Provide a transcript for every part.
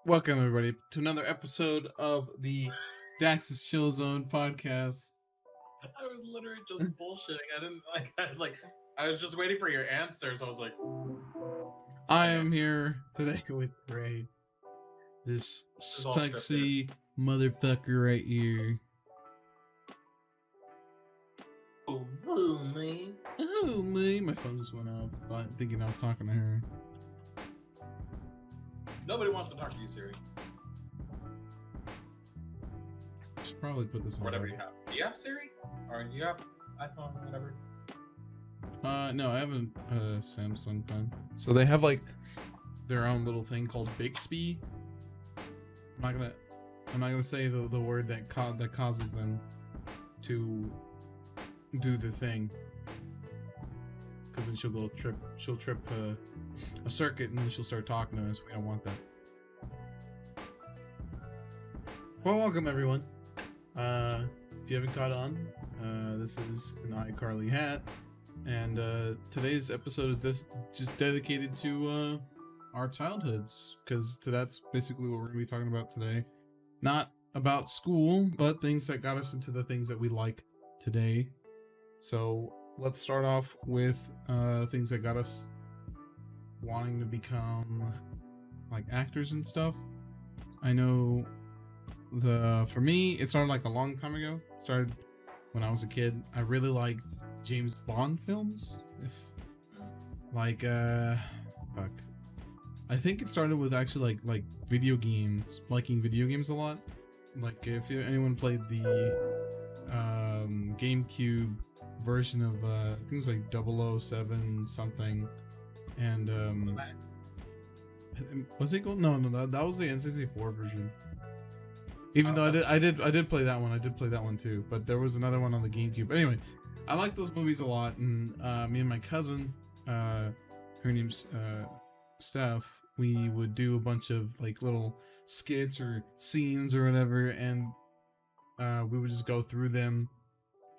Welcome everybody to another episode of the Dax's Chill Zone podcast. I was literally just bullshitting. I didn't like. I was just waiting for your answer. So I was like, I okay, am here today with Ray, this this is all scripted. sexy motherfucker right here. Oh, me. Oh me, my phone just went off. Thinking I was talking to her. Nobody wants to talk to you, Siri. Should probably put this on. Whatever you have. Do you have Siri? Or you have iPhone? Whatever. No, I have a Samsung phone. So they have like their own little thing called Bixby. I'm not gonna say the word that causes them to do the thing, because then she'll trip a circuit and then she'll start talking to us. We don't want that. Well, welcome everyone. If you haven't caught on, this is an iCarly hat, and today's episode is just dedicated to our childhoods, because that's basically what we're gonna be talking about today. Not about school, but things that got us into the things that we like today. So let's start off with things that got us wanting to become like actors and stuff. I know for me, it started like a long time ago. It started when I was a kid. I really liked James Bond films. Fuck. I think it started with actually like video games, liking video games a lot. Like if anyone played the GameCube version of I think it was like 007 something, and was it gold? No, that was the N64 version. Even though I did play that one. I did play that one too, but there was another one on the GameCube. Anyway, I like those movies a lot, and me and my cousin, her name's Steph, we would do a bunch of like little skits or scenes or whatever, and we would just go through them,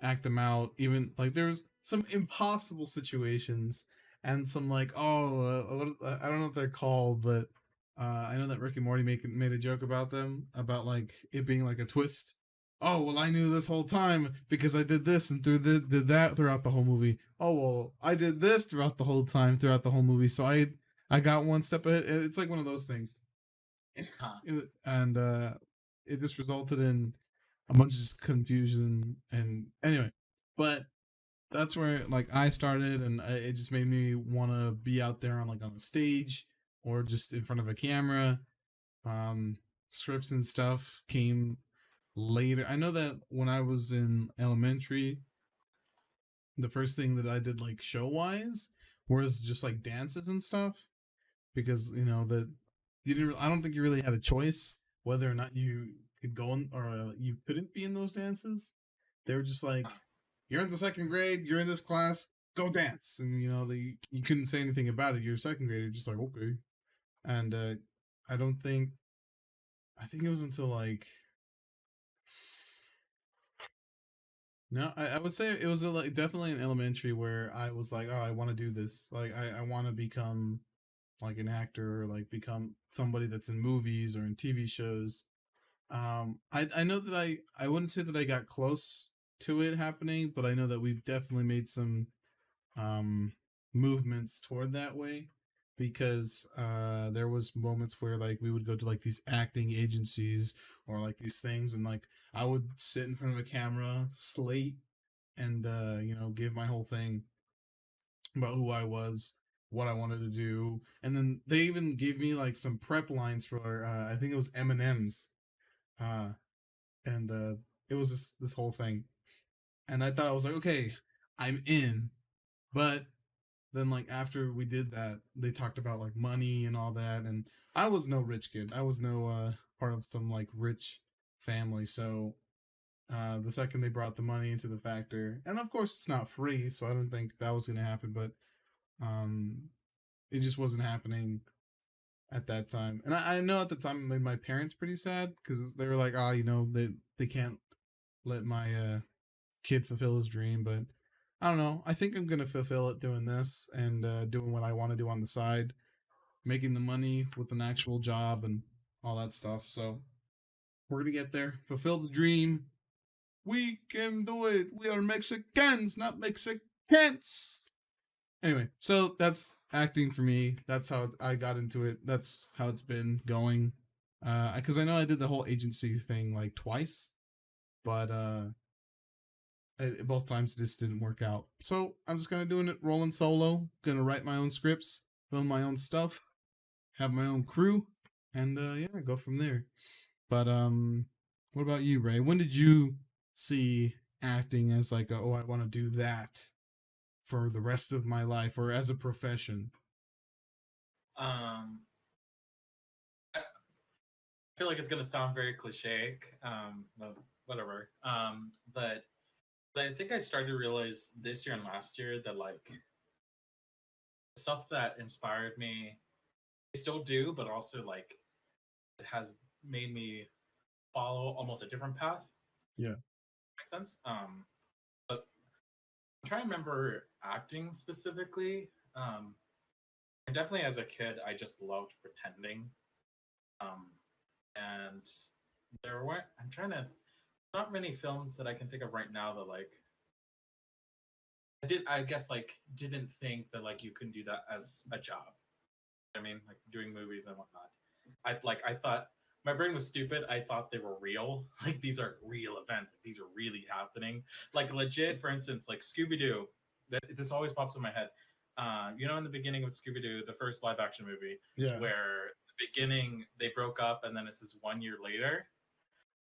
act them out. Even like there was some impossible situations and some like I don't know what they're called, but I know that Rick and Morty made a joke about them, about like it being like a twist. Oh well, I knew this whole time because I did this and did that throughout the whole movie. Oh well, I did this throughout the whole movie, so I got one step ahead. It's like one of those things, and it just resulted in a bunch of confusion. And anyway, but that's where like I started, and it just made me want to be out there on like on the stage or just in front of a camera. Scripts and stuff came later. I know that when I was in elementary, the first thing that I did like show wise was just like dances and stuff, because you know that you didn't. I don't think you really had a choice whether or not you could go in or you couldn't be in those dances. They were just like, you're in the second grade, you're in this class, go dance, and you know you couldn't say anything about it. You're a second grader, just like okay. And I don't think I think it was until like no, I would say it was like definitely in elementary where I was like, oh, I want to do this. Like I want to become like an actor or like become somebody that's in movies or in TV shows. I know that I wouldn't say that I got close to it happening, but I know that we've definitely made some um movements toward that way, because there was moments where like we would go to like these acting agencies or like these things, and like I would sit in front of a camera, slate, and you know, give my whole thing about who I was, what I wanted to do, and then they even gave me like some prep lines for I think it was M&M's, uh, and it was this whole thing, and I thought I was like, okay, I'm in, but then like after we did that, they talked about like money and all that, and I was no rich kid. I was no part of some like rich family, so the second they brought the money into the factor, and of course it's not free, so I don't think that was gonna happen, but um it just wasn't happening at that time. And I know at the time it made my parents pretty sad, because they were like, oh, you know, they can't let my kid fulfill his dream. But I don't know, I think I'm gonna fulfill it doing this, and doing what I want to do on the side, making the money with an actual job, and all that stuff. So we're gonna get there, fulfill the dream. We can do it. We are Mexicans, not Mexicans. Anyway, so that's acting for me. That's how I got into it. That's how it's been going. Because I know I did the whole agency thing like twice, but both times this didn't work out. So I'm just gonna doing it rolling solo. Gonna write my own scripts, film my own stuff, have my own crew, and yeah, go from there. But what about you, Ray? When did you see acting as like, oh, I want to do that for the rest of my life or as a profession? Um, I feel like it's gonna sound very cliche, but whatever. But I think I started to realize this year and last year that like stuff that inspired me, I still do, but also like it has made me follow almost a different path. Yeah. Makes sense. But I'm trying to remember acting specifically. And definitely as a kid, I just loved pretending. Um, and there weren't. I'm trying to. Not many films that I can think of right now that like I guess like didn't think that like you can do that as a job. I mean, like doing movies and whatnot. I thought my brain was stupid. I thought they were real. Like these are real events. Like, these are really happening. Like legit, for instance, like Scooby Doo. This always pops in my head. In the beginning of Scooby Doo, the first live action movie, Yeah. where the beginning they broke up and then it says 1 year later.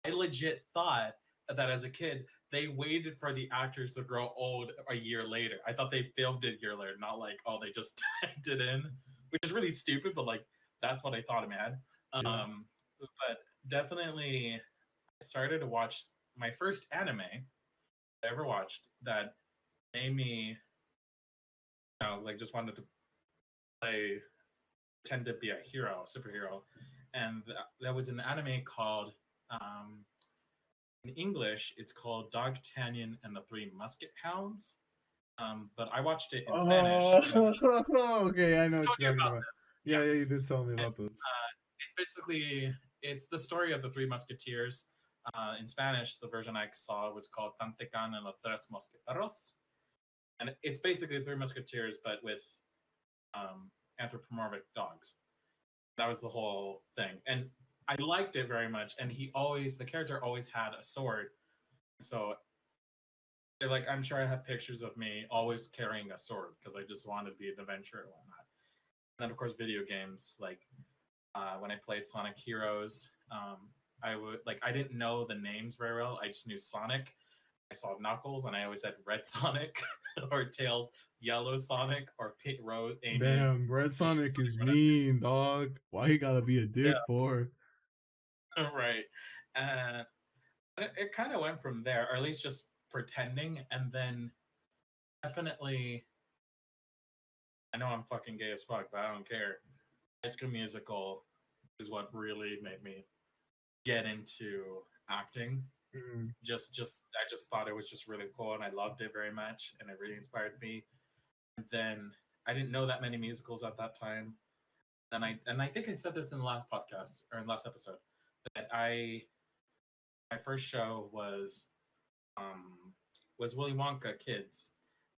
I legit thought that as a kid they waited for the actors to grow old a year later. I thought they filmed it a year later, not like they just typed it in, which is really stupid. But like that's what I thought in my head. Yeah. But definitely, I started to watch my first anime I ever watched that made me, like just wanted to play, pretend to be a hero, superhero, and that was an anime called in English, it's called D'Artagnan and the Three Musket Hounds. But I watched it in Spanish, Oh, and I okay. I know what told you you're talking about about. this. Yeah, yeah, you did tell me about this. It's basically it's the story of the Three Musketeers. In Spanish, the version I saw was called Tantecan and los Tres Mosqueteros, and it's basically the Three Musketeers but with anthropomorphic dogs. That was the whole thing, and I liked it very much. And the character always had a sword, so like I'm sure I have pictures of me always carrying a sword because I just wanted to be an adventurer and whatnot. And then of course video games like when I played Sonic Heroes, I would like I didn't know the names very well. I just knew Sonic. I saw Knuckles, and I always had Red Sonic or Tails, Yellow Sonic or Pit Rose, Amy, Damn, Red Daisy, Sonic is mean, dog. Why you gotta be a dick whatever. for? Yeah, right. And it kind of went from there, or at least just pretending, and then definitely I know I'm fucking gay as fuck, but I don't care. High School Musical is what really made me get into acting. Mm. Just I just thought it was just really cool, and I loved it very much, and it really inspired me. And then I didn't know that many musicals at that time. And I think I said this in the last podcast or in the last episode that I my first show was Willy Wonka Kids.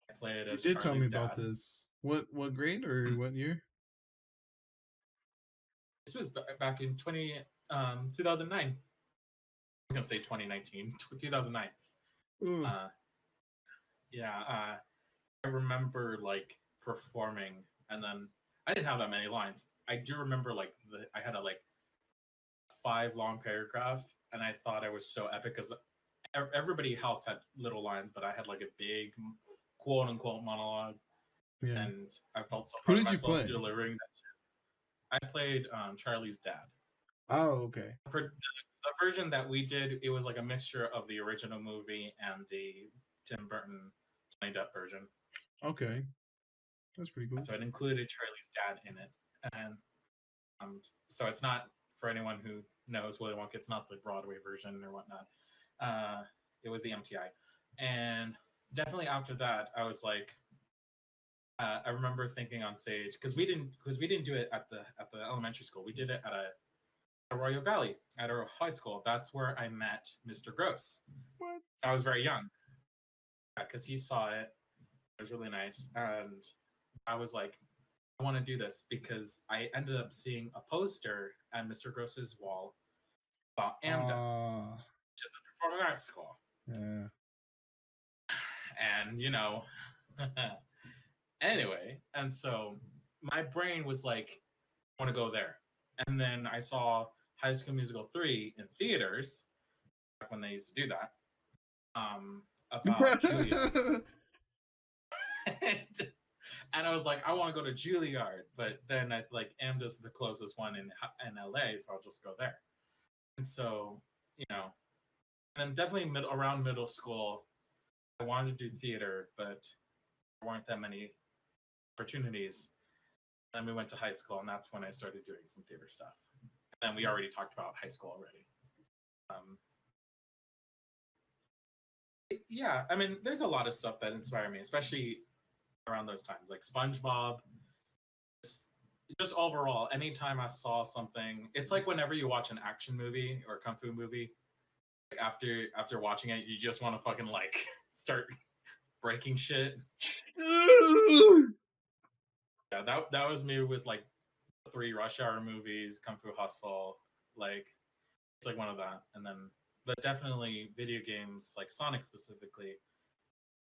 I played You as did tell me Charlie's about dad. this. What grade or what year? This was back in 2009. I'm gonna say 2019, 2009. Ooh. Uh, yeah, I remember like performing, and then I didn't have that many lines. I do remember like I had a like 5 long paragraph, and I thought I was so epic because everybody else had little lines, but I had like a big quote unquote monologue, Yeah. and I felt so Who proud of did you myself play? delivering that. I played Charlie's dad. Oh, okay. The version that we did, it was like a mixture of the original movie and the Tim Burton Johnny Depp version. Okay. That's pretty cool. So it included Charlie's dad in it, and so it's not for anyone who knows Willy Wonka. It's not the Broadway version or whatnot. It was the MTI, and definitely after that, I was like, I remember thinking on stage because we didn't do it at the elementary school. We did it at a Arroyo Valley at our high school. That's where I met Mr. Gross. What? I was very young because he saw it. It was really nice, and I was like, I want to do this because I ended up seeing a poster at Mr. Gross's wall about AMDA, which is a performing arts school. Yeah. And anyway, and so my brain was like, I want to go there. And then I saw High School Musical 3 in theaters back when they used to do that. About Juilliard. And I was like, I want to go to Juilliard, but then I like AMDA's the closest one in LA, so I'll just go there. And so, and definitely around middle school, I wanted to do theater, but there weren't that many opportunities. Then we went to high school, and that's when I started doing some theater stuff. And then we already talked about high school already. Yeah, I mean, there's a lot of stuff that inspire me, especially around those times, like SpongeBob. Just overall, anytime I saw something, it's like whenever you watch an action movie or a kung fu movie, like after watching it, you just want to fucking like start breaking shit. Yeah, that was me with like the 3 Rush Hour movies, Kung Fu Hustle, like it's like one of that, and then but definitely video games like Sonic specifically.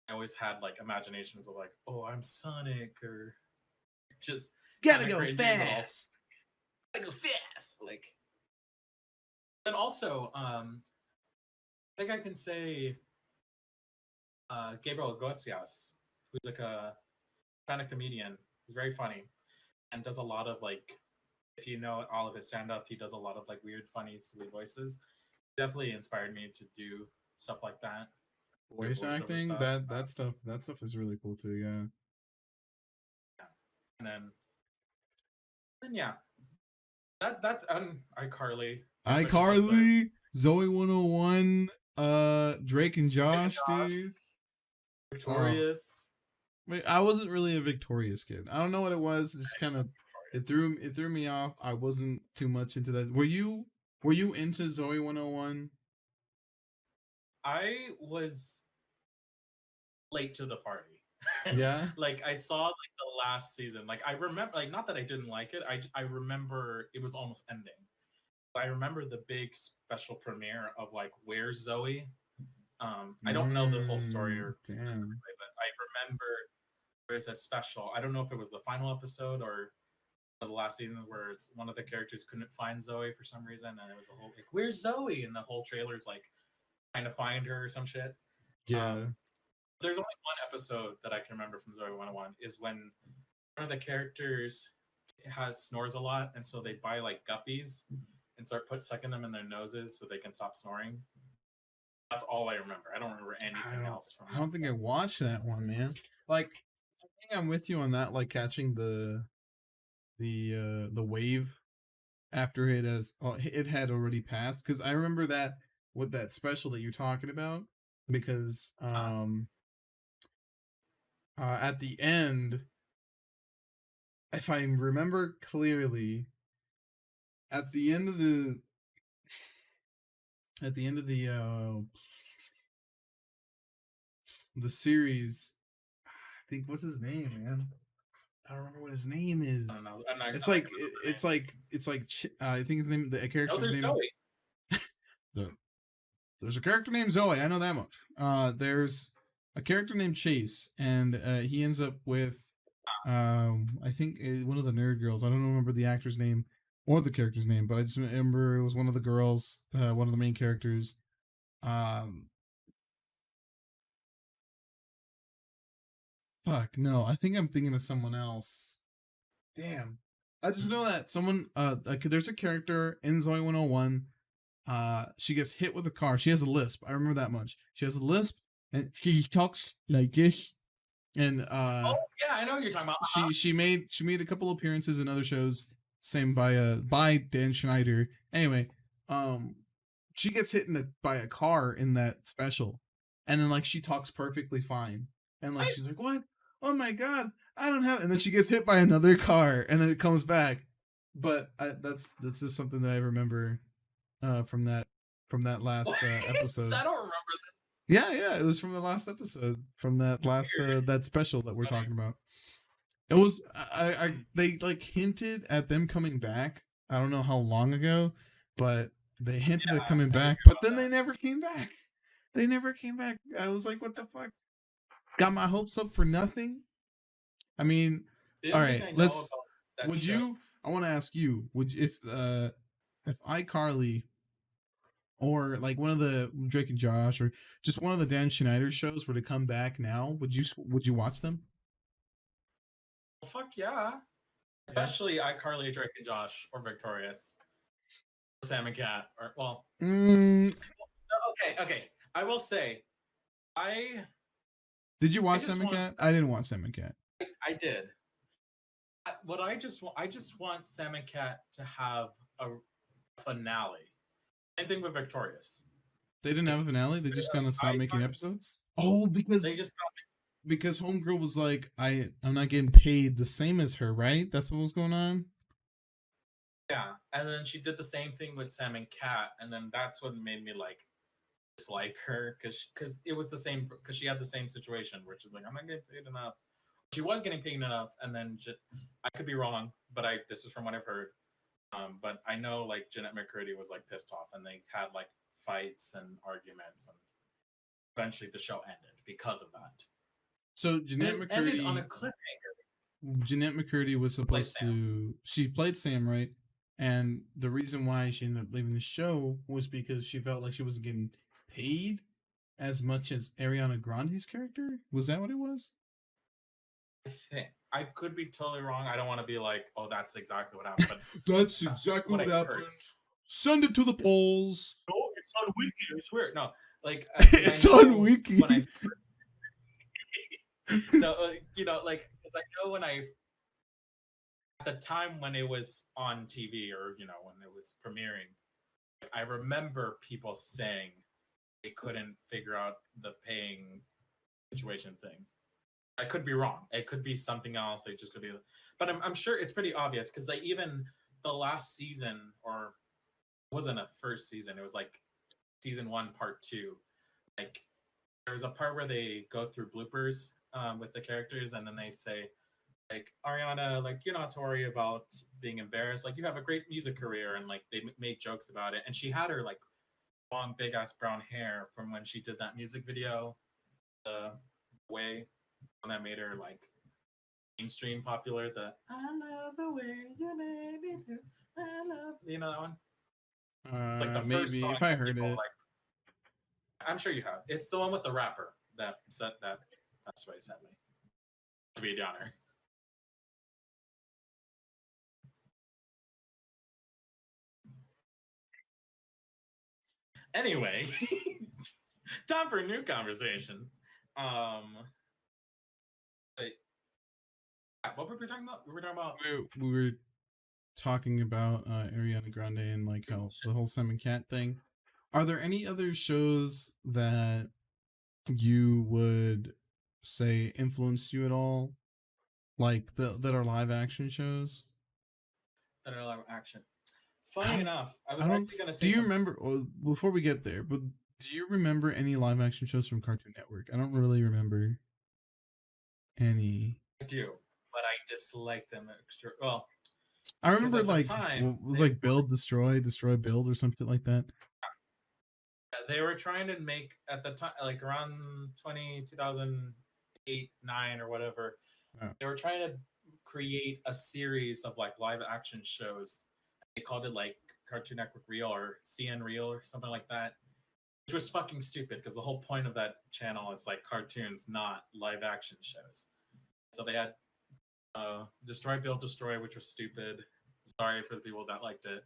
I always had like imaginations of like, oh, I'm Sonic, or just Gotta kind of go cringy, but also fast. gotta go fast. Like, and also, I think I can say Gabriel Iglesias, who's like a kind of comedian, who's very funny and does a lot of like, if you know all of his stand up, he does a lot of like weird, funny, silly voices. Definitely inspired me to do stuff like that. Do Voice voiceover acting, stuff. that stuff is really cool too. Yeah. Yeah. And then yeah, that's iCarly. Especially just the iCarly, Zoe 101, Drake and Drake and Josh, Josh, dude. Oh, Victorious. wait, I wasn't really a Victorious kid. I don't know what it was. It's just kind of it threw me off. I wasn't too much into that. Were you into Zoe 101? I was late to the party. Yeah. Like I saw like the last season. Like I remember, like not that I didn't like it. I remember it was almost ending. I remember the big special premiere of like Where's Zoe. I don't know the whole story or Damn. specifically, but I remember there was a special. I don't know if it was the final episode or the last season where it's one of the characters couldn't find Zoe for some reason, and it was a whole like Where's Zoe, and the whole trailer's like trying to find her or some shit. Yeah. There's only one episode that I can remember from Zoe 101 is when one of the characters snores a lot, and so they buy like guppies and start sucking them in their noses so they can stop snoring. That's all I remember. I don't remember anything else from I don't think I watched that one, man. Like, I think I'm with you on that. Like catching the wave after it had already passed. Because I remember that with that special that you're talking about. Because at the end, if I remember clearly, at the end of the series, I think what's his name, man? I don't remember what his name I don't is. know. I think his name, the No, character's there's name. Zoe. There's a character named Zoe. I know that much. There's a character named Chase, and he ends up with, I think is one of the nerd girls. I don't remember the actor's name or the character's name, but I just remember it was one of the girls, one of the main characters. Fuck no, I think I'm thinking of someone else. Damn. I just know that someone, like, there's a character in Zoe 101. She gets hit with a car. She has a lisp. I remember that much. She has a lisp, and she talks like this. And Oh yeah, I know what you're talking about. she made a couple appearances in other shows, same by Dan Schneider. Anyway, she gets hit by a car in that special, and then like she talks perfectly fine, and like she's like, "What? Oh my god, I don't have." And then she gets hit by another car, and then it comes back. but that's just something that I remember from that last episode. I don't remember Yeah, yeah, it was from the last episode, from that last that. that special that It's we're funny. talking about. It was I they like hinted at them coming back. I don't know how long ago, but they hinted at coming I back, hear but about then that. they never came back. They never came back. I was like, what the fuck? Got my hopes up for nothing. I mean, The all only thing right, I know let's about that would show. you I want to ask you, would if iCarly or like one of the Drake and Josh or just one of the Dan Schneider shows were to come back now, would you watch them? Well, fuck yeah. Yeah. Especially iCarly, Drake and Josh, or Victorious, or Sam and Cat, or well, Mm, okay, okay. I will say, I did you I watch just Sam and want Cat? I didn't watch Sam and Cat. I did. What I just want Sam and Cat to have a finale. Same thing with Victorious. They didn't have a Like, finale. They just kind of stopped I making episodes. Oh, they just because Homegirl was like, I'm not getting paid the same as her, right? That's what was going on. yeah, and then she did the same thing with Sam and Cat, and then that's what made me like dislike her because it was the same because she had the same situation where she's like, I'm not getting paid enough. She was getting paid enough, and then I could be wrong, but I this is from what I've heard. But I know like Jeanette McCurdy was like pissed off, and they had like fights and arguments, and eventually the show ended because of that. So And it ended on a cliffhanger. Jeanette McCurdy was Play supposed Sam. to. She played Sam, right? And the reason why she ended up leaving the show was because she felt like she wasn't getting paid as much as Ariana Grande's character. Was that what it was? I think I could be totally wrong. I don't want to be like, oh, that's exactly what happened, but That's that's exactly what what I happened. heard. Send it to the polls. No, it's on Wiki. I swear. No, like because It's I on know Wiki. when I no, like because I know when I at the time when it was on TV or when it was premiering, I remember people saying they couldn't figure out the paying situation thing. I could be wrong. It could be something else. It just could be, but I'm sure it's pretty obvious because like even the last season or it wasn't a first season. It was like season one, part two. Like there was a part where they go through bloopers with the characters, and then they say like Ariana, like you're not to worry about being embarrassed. Like you have a great music career, and like they made jokes about it. And she had her like long, big ass brown hair from when she did that music video, the way when that made her like mainstream popular. The I love the way you made me do. I love that one. Like the first Maybe song if I that heard people it. like. I'm sure you have. It's the one with the rapper that said that. That's why sadly to be a downer. Anyway, time for a new conversation. Wait, what were we talking about? We were talking about We were talking about Ariana Grande and like how the whole Simon Cat thing. Are there any other shows that you would say influenced you at all, like that are live action shows? that are live action. I Funny don't. enough, I I was don't. actually gonna Do say you something. remember? Well, before we get there, but do you remember any live action shows from Cartoon Network? I don't really remember any. I do, but I dislike them extra. Well, I because remember at the like time what was like Build, Destroy, Destroy, Build, or something like that. they were trying to make at the time like around 2008, 9 or whatever. Oh. They were trying to create a series of like live action shows. They called it like Cartoon Network Real or CN Real or something like that, which was fucking stupid because the whole point of that channel is like cartoons, not live action shows. So they had Destroy, Build, Destroy, which was stupid. Sorry for the people that liked it.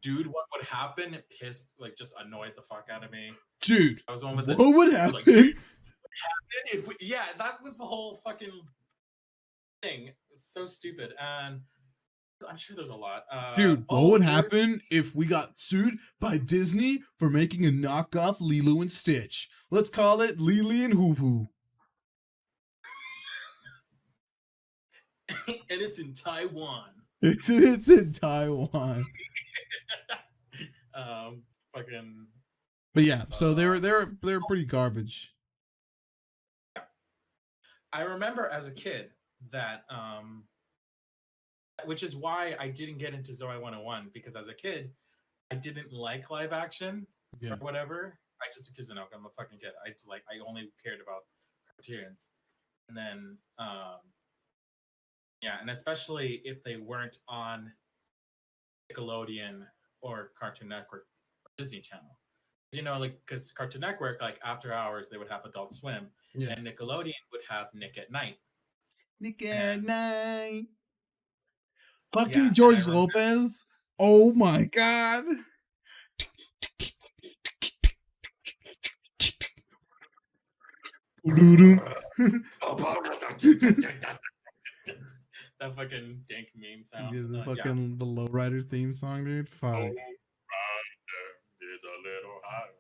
Dude, what would happen? It pissed, like, just annoyed the fuck out of me. Dude, I was the one with what the. would I happen? was like, dude, what happened if we, yeah, that was the whole fucking thing. It was so stupid, and I'm sure there's a lot. Dude, what Oh, would there. happen if we got sued by Disney for making a knockoff Lilo and Stitch? Let's call it Lily and Hoo Hoo. And it's in Taiwan. It's in Taiwan. Fucking. But yeah, so they were Uh, they were they were pretty garbage. I remember as a kid that which is why I didn't get into Zoe 101 because as a kid I didn't like live action or Yeah. whatever. I just because I'm a fucking kid. I just like I only cared about cartoons, and then yeah, and especially if they weren't on Nickelodeon or Cartoon Network or Disney Channel. You know, like because Cartoon Network, like after hours, they would have Adult Swim, Yeah. and Nickelodeon would have Nick at Night. Nick at And night. yeah, Fucking and I George remember Lopez. Oh my god. that fucking dank meme sound. Yeah, the Yeah. fucking the Lowrider theme song, dude. Oh, Fuck. is a little higher.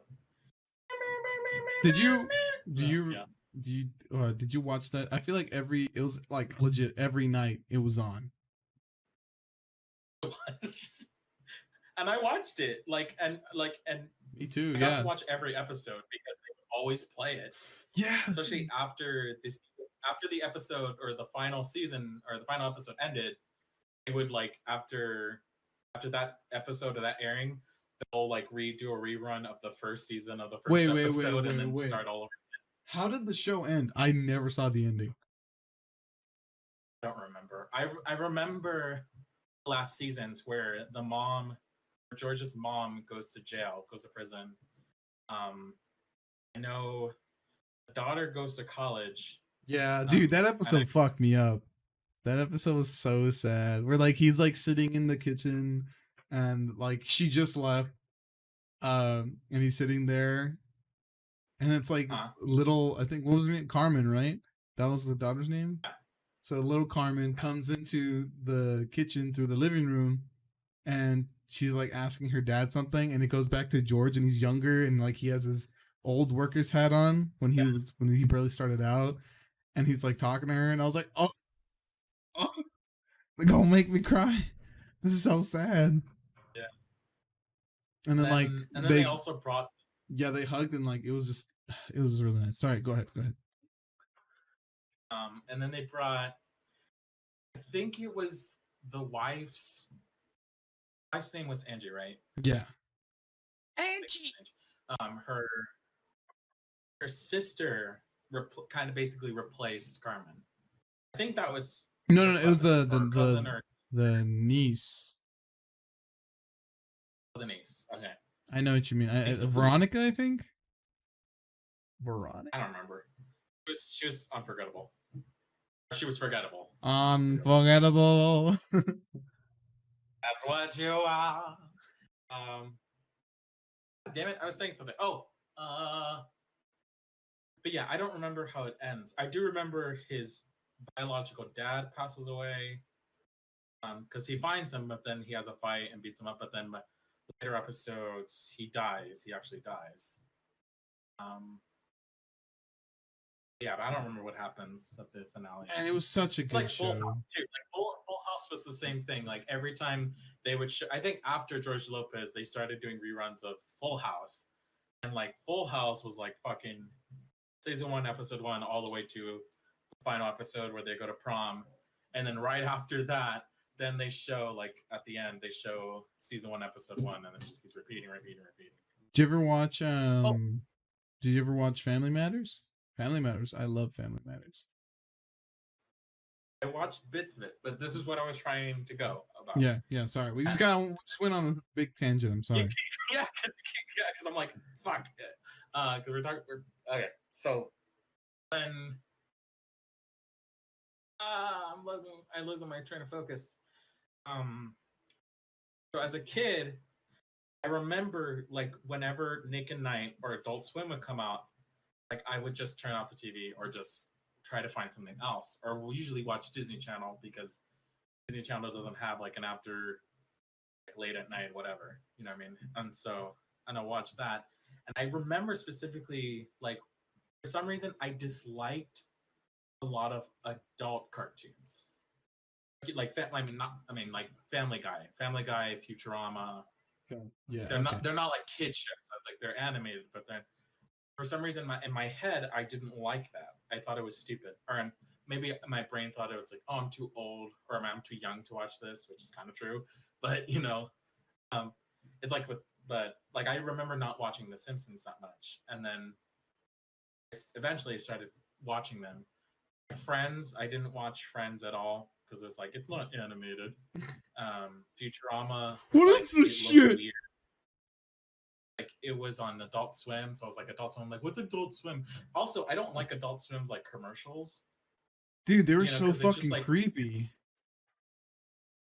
Did you do Yeah. you Yeah. do you did you watch that? I feel like it was like legit every night it was on. It was. And I watched it and Me too, I got to yeah. watch every episode because they would always play it, Yeah. especially after the episode or the final season or the final episode ended. It would like after that episode of that airing, they'll like redo a rerun of the first season of the first episode and then Wait. start all over. How did the show end? I never saw the ending. I don't remember. I remember last seasons where the mom, George's mom, goes to jail, goes to prison. Um, I know the daughter goes to college. Yeah, Um, dude, that and I, episode fucked me up. That episode was so sad. Where like he's like sitting in the kitchen and like she just left and he's sitting there and it's like little I think what was her name? Carmen, right? That was the daughter's name. yeah, So little Carmen comes into the kitchen through the living room and she's like asking her dad something and it goes back to George and he's younger and like he has his old worker's hat on when he barely started out and he's like talking to her and I was like, oh, they're gonna make me cry. This is so sad. yeah. And then like And then they also brought they hugged and like it was really nice. Sorry, go ahead. and then they brought I think it was the wife's name was Angie, right? Yeah. Angie. Her sister kind of basically replaced Carmen. I think that was No, it was or cousin or the niece. the niece. Okay, I know what you mean. Veronica, I think. Veronica. I don't remember. She was unforgettable. She was forgettable. Unforgettable. That's what you are. Damn it! I was saying something. Oh, but yeah, I don't remember how it ends. I do remember his biological dad passes away. Because he finds him, but then he has a fight and beats him up. But then later episodes, he dies. He actually dies. Yeah, but I don't remember what happens at the finale. And it was such a It's good like show. Full House too. Like Full House was the same thing. Like every time they would show, I think after George Lopez, they started doing reruns of Full House, and like Full House was like fucking season 1, episode 1, all the way to the final episode where they go to prom, and then right after that, then they show like at the end they show season 1, episode 1, and it just keeps repeating. Did you ever watch Did you ever watch Family Matters? Family Matters. I love Family Matters. I watched bits of it, but this is what I was trying to go about. Yeah. Sorry, we just got went on a big tangent. I'm sorry. yeah, because I'm like fuck it. Because okay. So when I'm losing my train of focus. So as a kid, I remember like whenever Nick and Night or Adult Swim would come out, like I would just turn off the TV or just try to find something else. Or we'll usually watch Disney Channel because Disney Channel doesn't have like an after like late at night, whatever. You know what I mean? And I watched that. And I remember specifically like for some reason I disliked a lot of adult cartoons. I mean, not I mean like Family Guy, Futurama. Okay. Yeah. They're Okay. not like kid shows. Like they're animated, but then for some reason in my head I didn't like that. I thought it was stupid, or maybe my brain thought it was like, oh, I'm too old or I'm too young to watch this, which is kind of true. But um, it's like but like I remember not watching The Simpsons that much, and then eventually started watching them. Friends, I didn't watch Friends at all because it's like it's not animated. Futurama was What like is this it looked shit? weird. Like it was on Adult Swim, so I was like Adult Swim. I'm like, what's Adult Swim? Also, I don't like Adult Swim's like commercials, Dude, they were so because it's just fucking like creepy.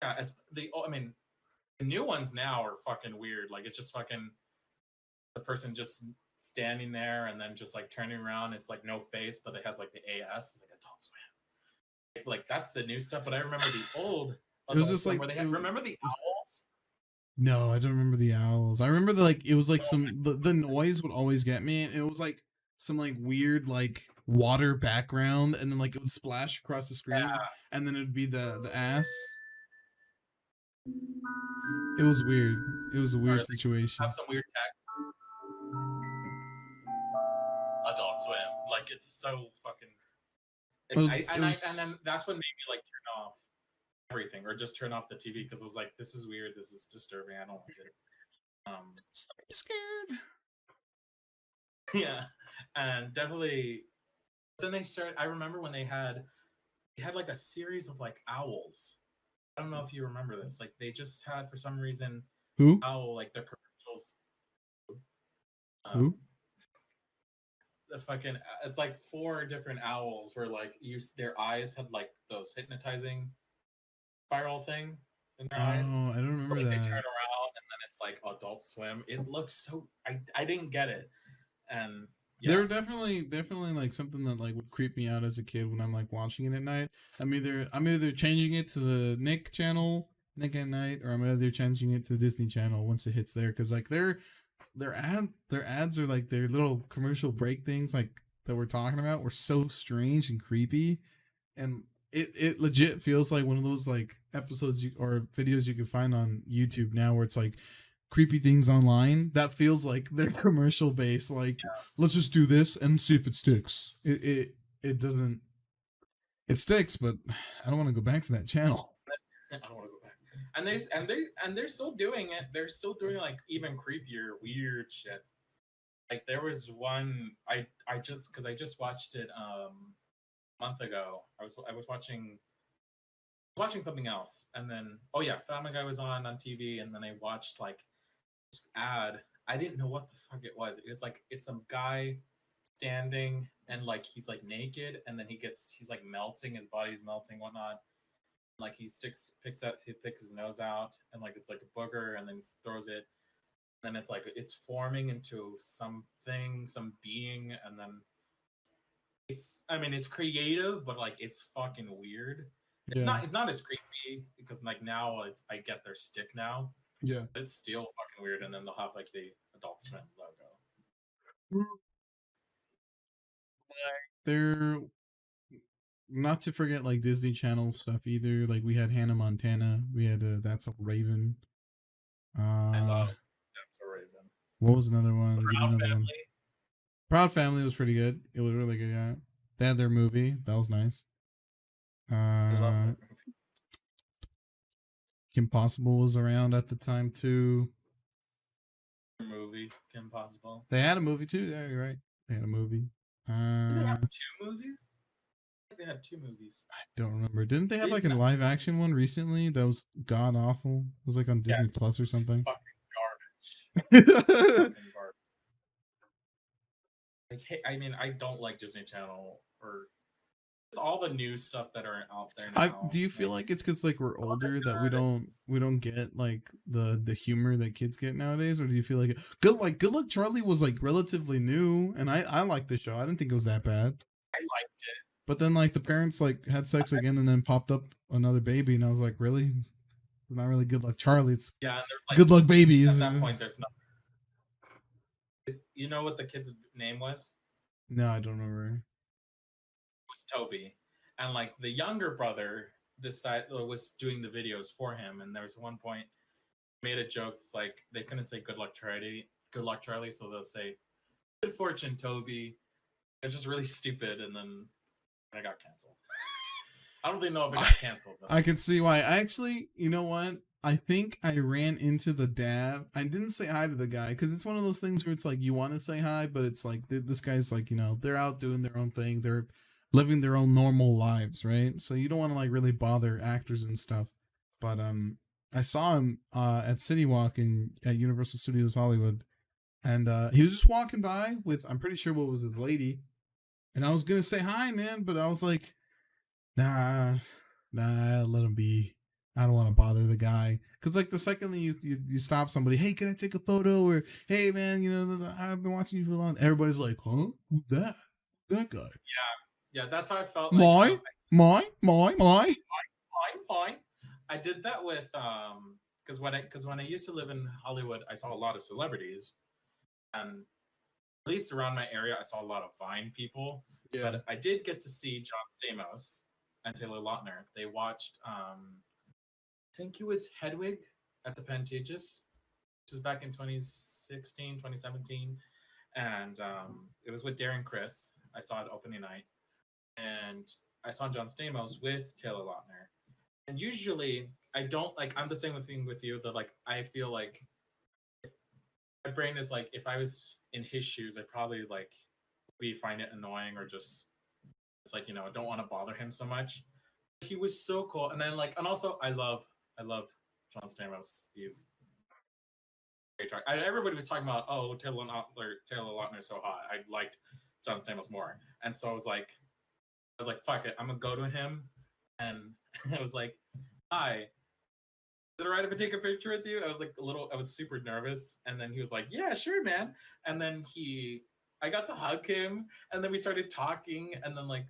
yeah, I mean, the new ones now are fucking weird. Like it's just fucking the person just standing there and then just like turning around. It's like no face, but it has like the AS. It's like Adult Swim. Like that's the new stuff. But I remember the old It was Adult just Swim like where they it had was. remember the owls. No, I don't remember the owls. I remember like it was like Oh, the noise would always get me. It was like some like weird like water background, and then like it would splash across the screen, yeah, and then it'd be the ass. It was weird. It was a or weird they just have situation. some weird text. Adult Swim, like it's so fucking. It was it And was then that's what made me like turn off everything or just turn off the TV because I was like, this is weird, this is disturbing, I don't like it. so scared. Yeah, and definitely. Then they started. I remember when they had like a series of like owls. I don't know if you remember this. Like they just had for some reason Who? owl like the commercials. Who? Um, the fucking it's like four different owls where like their eyes had like those hypnotizing spiral thing in their eyes. Oh, I don't But, remember like they turn that. around and then it's like Adult Swim. It looks so. I didn't get it, and They yeah, were definitely like something that like would creep me out as a kid when I'm like watching it at night. I'm either changing it to the Nick channel, Nick at Night, or I'm either changing it to the Disney Channel once it hits there, because like their ads are like their little commercial break things like that we're talking about were so strange and creepy, and it legit feels like one of those like episodes or videos you can find on YouTube now where it's like creepy things online. That feels like their commercial base. Like, let's just do this and see if it sticks. It doesn't. It sticks, but I don't want to go back to that channel. I don't want to go back. And they're still doing it. They're still doing like even creepier, weird shit. Like there was one I just because I just watched it a month ago. I was watching something else, and then oh yeah, Family Guy was on TV, and then I watched like this ad. I didn't know what the fuck it was. It's like it's some guy standing and like he's like naked, and then he's like melting, his body's melting, whatnot. Like he picks his nose out, and like it's like a booger, and then he throws it. And then it's like it's forming into something, some being, and then I mean it's creative, but like it's fucking weird. Yeah, It's not as creepy because like now it's I get their stick now. yeah. It's still fucking weird, and then they'll have like the Adult Swim logo. They're not to forget like Disney Channel stuff either. Like we had Hannah Montana. We had That's a Raven. I Uh, love That's a Raven. what was another one? Give me Proud another one. Family. Proud Family was pretty good. It was really good. Yeah, they had their movie. That was nice. I love Uh, that movie. Kim Possible was around at the time too. Movie Kim Possible. They had a movie too. Yeah, you're right. They had a movie. Did they Uh, have two movies? I think they had two movies. don't remember. Didn't they have like a Reason live action one recently that was god awful? It was like on Disney Yes. Plus or something. Fucking garbage. I Fucking garbage. I mean, I don't like Disney Channel or it's all the new stuff that are out there now. do you feel like it's because like we're Some of it's older that we good. don't get like the humor that kids get nowadays, or do you feel like Good Luck Charlie was like relatively new, and I liked the show. I didn't think it was that bad. I liked it. But then like the parents like had sex again and then popped up another baby, and I was like, really? It's not really Good Luck Charlie. It's Yeah, and there's like Good Luck at Babies. that point there's no. You know what the kid's name was? No, I don't remember. It was Toby, and like the younger brother was doing the videos for him, and there was one point made a joke. It's like they couldn't say good luck Charlie, so they'll say good fortune Toby. It's just really stupid, and then I got canceled. I don't even know if it got canceled. Though. I can see why. I actually, you know what? I think I ran into the dab. I didn't say hi to the guy because it's one of those things where it's like you want to say hi, but it's like this guy's like, they're out doing their own thing. They're living their own normal lives, right? So you don't want to like really bother actors and stuff. But I saw him at City Walk at Universal Studios Hollywood, and he was just walking by with, I'm pretty sure what was his lady, and I was gonna say hi, man, but I was like, nah, let him be. I don't want to bother the guy. Because, like, the second that you stop somebody, hey, can I take a photo? Or, hey, man, I've been watching you for a long. Everybody's like, huh? Who's that? That guy. Yeah, that's how I felt. My. I did that with because when I used to live in Hollywood, I saw a lot of celebrities, and at least around my area, I saw a lot of Vine people. Yeah. But I did get to see John Stamos and Taylor Lautner. They watched, I think it was Hedwig at the Pantages, which was back in 2016, 2017. And it was with Darren Criss. I saw it opening night. And I saw John Stamos with Taylor Lautner. And usually, I don't, like, I'm the same thing with you, that, like, I feel like my brain is like, if I was in his shoes, I'd probably, like, find it annoying or just, it's like, I don't want to bother him so much. He was so cool. And then, like, and also, I love John Stamos. He's great. Everybody was talking about, oh, Taylor Lautner is so hot. I liked John Stamos more. And so I was like, fuck it, I'm gonna go to him. And I was like, hi, is it alright if I take a picture with you? I was super nervous. And then he was like, yeah, sure, man. And then I got to hug him, and then we started talking, and then like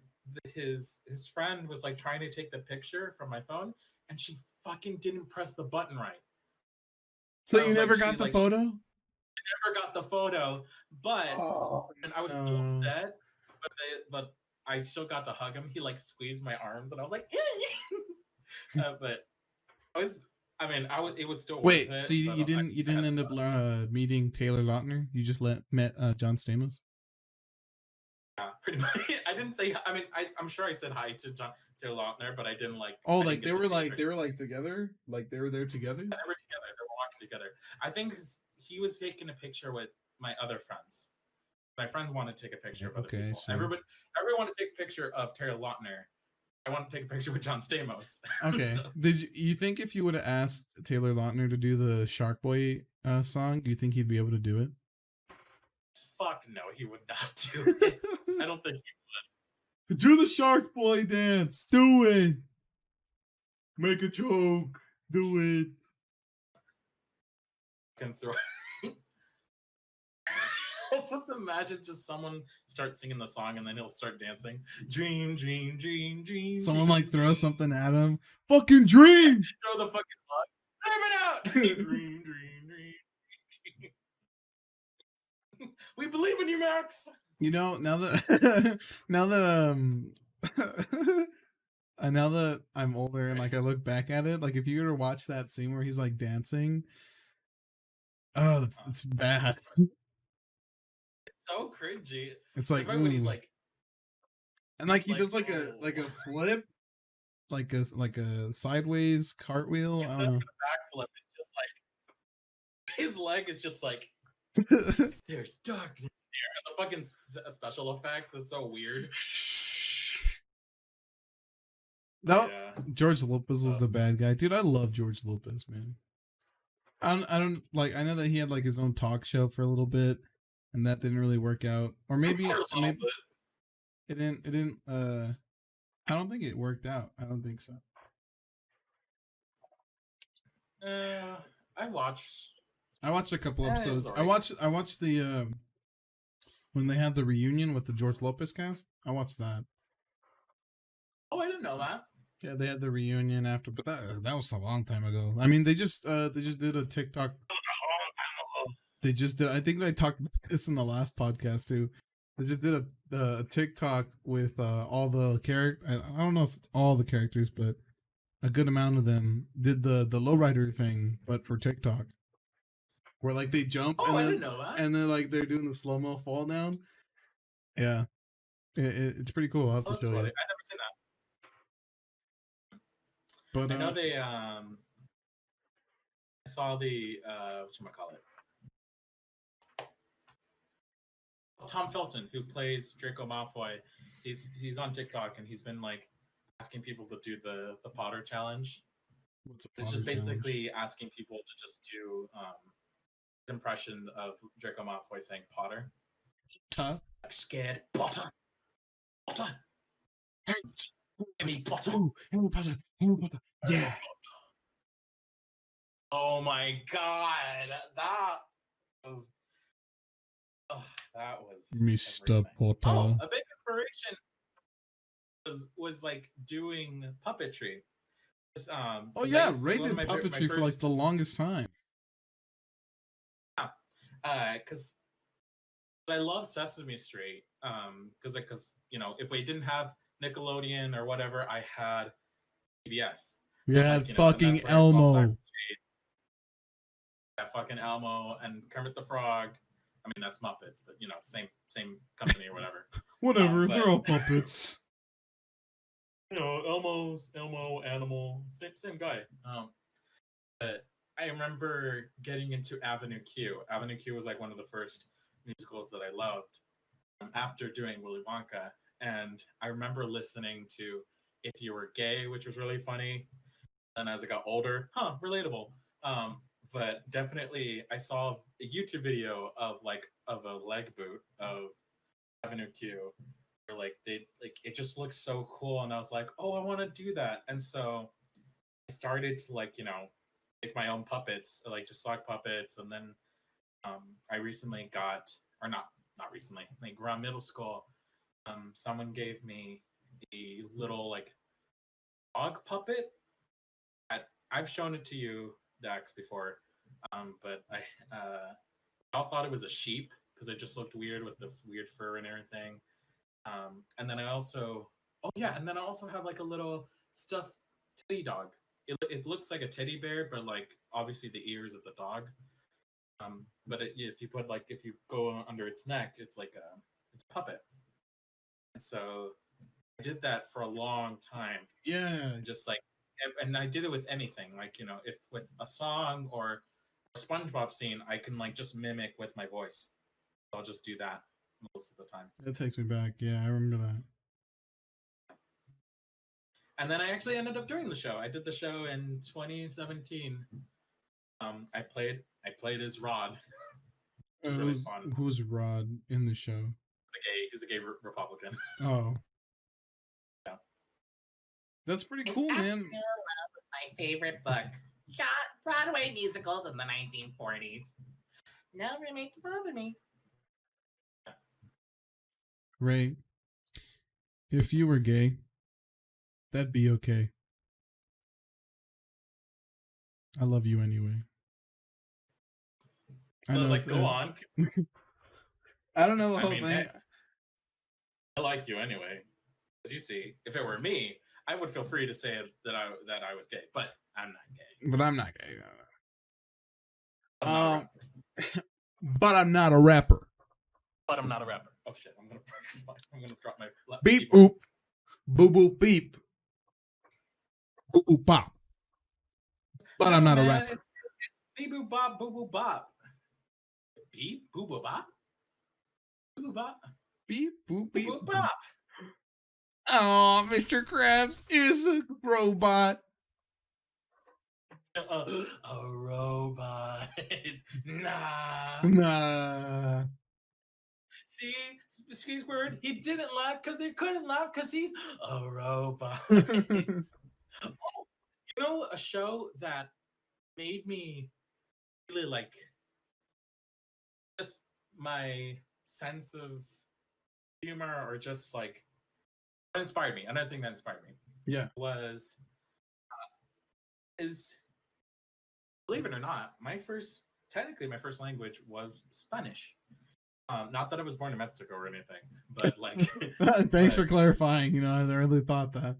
his friend was like trying to take the picture from my phone, and she fucking didn't press the button right. So you never got the photo? I never got the photo, but and I was so upset, but I still got to hug him. He like squeezed my arms, and I was like, but it was still wait. Worth it, so you didn't end up meeting Taylor Lautner? You just met John Stamos? Yeah, pretty much. I didn't say. I mean, I'm sure I said hi to Taylor Lautner, but I didn't like. Oh, like they were like together. Like they were there together. Yeah, they were together. They were walking together. I think he was taking a picture with my other friends. My friends wanted to take a picture of other people. So everyone wanted to take a picture of Taylor Lautner. I want to take a picture with John Stamos. Okay. So, did you think if you would have asked Taylor Lautner to do the Shark Boy song, do you think he'd be able to do it? Fuck no, he would not do it. I don't think he would. Do the Shark Boy dance. Do it. Make a joke. Do it. Can throw. Just imagine someone start singing the song and then he'll start dancing. Dream, dream, dream, dream. Someone like throw something at him. Fucking dream. Throw the fucking song. Dream it out. Dream, dream, dream. We believe in you, Max. Now that now that I'm older and like I look back at it, like if you were to watch that scene where he's like dancing, oh, it's bad. So cringy. It's like, when he's like, and like he does like a flip, like a sideways cartwheel. I don't know. Backflip is just like his leg is just like there's darkness there. And the fucking special effects is so weird. George Lopez was the bad guy, dude. I love George Lopez, man. I don't like. I know that he had like his own talk show for a little bit. And that didn't really work out, or maybe it didn't. I don't think it worked out. I don't think so. I watched a couple episodes. I watched the when they had the reunion with the George Lopez cast. I watched that. Oh, I didn't know that. Yeah, they had the reunion after, but that was a long time ago. I mean, they just did a TikTok. They just did. I think I talked about this in the last podcast too. They just did a TikTok with all the characters. I don't know if it's all the characters, but a good amount of them did the lowrider thing, but for TikTok, where like they jump Oh, I didn't know that. and then like they're doing the slow mo fall down. Yeah, it's pretty cool. I'll have Oh, to that's show funny. you. I never seen that. But I know they I saw the whatchamacallit? Tom Felton, who plays Draco Malfoy. He's on TikTok and he's been like asking people to do the Potter challenge. what's a It's Potter just challenge? basically asking people to just do his impression of Draco Malfoy saying Potter. Tough. I'm scared Potter. Potter. I mean Potter. Harry Potter. Harry Potter. Yeah. Oh my god, that was that was Mr. everything. Potter. Oh, a big inspiration was like doing puppetry. Oh 'Cause yeah, used to- Ray one of did my puppetry for like first, the longest time. because I love Sesame Street. Because you know, if we didn't have Nickelodeon or whatever, I had PBS. We And, had like, you know, and fucking that's where I saw Cyber Elmo. Chase, yeah, fucking Elmo and Kermit the Frog. I mean, that's Muppets, but you know, same company or whatever. Whatever, But they're all puppets. you know, Elmo, Animal, same guy. But I remember getting into Avenue Q. Avenue Q was like one of the first musicals that I loved after doing Willy Wonka. And I remember listening to If You Were Gay, which was really funny. And as I got older, relatable. But definitely, I saw a YouTube video of a leg boot of Avenue Q, where like they like it just looks so cool, and I was like, oh, I want to do that. And so I started to like make my own puppets, like just sock puppets, and then I recently got, or not recently, like around middle school, someone gave me a little like dog puppet. I've shown it to you, Dax, before, but all thought it was a sheep because it just looked weird with the weird fur and everything. And then I also, oh yeah, and then I also have like a little stuffed teddy dog. It looks like a teddy bear, but like obviously the ears, it's a dog. But if you go under its neck, it's a puppet. And so I did that for a long time. Yeah. Just like, and I did it with anything. Like if with a song or a SpongeBob scene, I can like just mimic with my voice. I'll just do that most of the time. That takes me back. Yeah, I remember that. And then I actually ended up doing the show. I did the show in 2017. I played as Rod. It was really fun. Who's Rod in the show? He's a gay Republican. Oh, yeah, that's pretty cool, man. My favorite book, shot Broadway musicals in the 1940s. No roommates bother me. Ray, if you were gay, that'd be okay. I love you anyway. I was like, go on. I don't know the whole thing. Hey, I like you anyway. As you see, if it were me, I would feel free to say that I was gay, but I'm not gay. But I'm not gay. But I'm not a rapper. But I'm not a rapper. Oh shit! I'm gonna drop my beep boop, boo boo beep, boo boo pop. But I'm not a rapper. It's beep boop bop, boo boo bop. Beep boo boo bop, boo boo bop, beep boop beep boo boo bop. Oh, Mr. Krabs is a robot. A robot. Nah. Nah. See, Squeezeword, he didn't laugh because he couldn't laugh because he's a robot. Oh, you know, a show that made me really like just my sense of humor, or just like that inspired me. Another thing that inspired me, yeah, was is, believe it or not, my first language was Spanish. Not that I was born in Mexico or anything, but like thanks for clarifying. You know, I really thought that.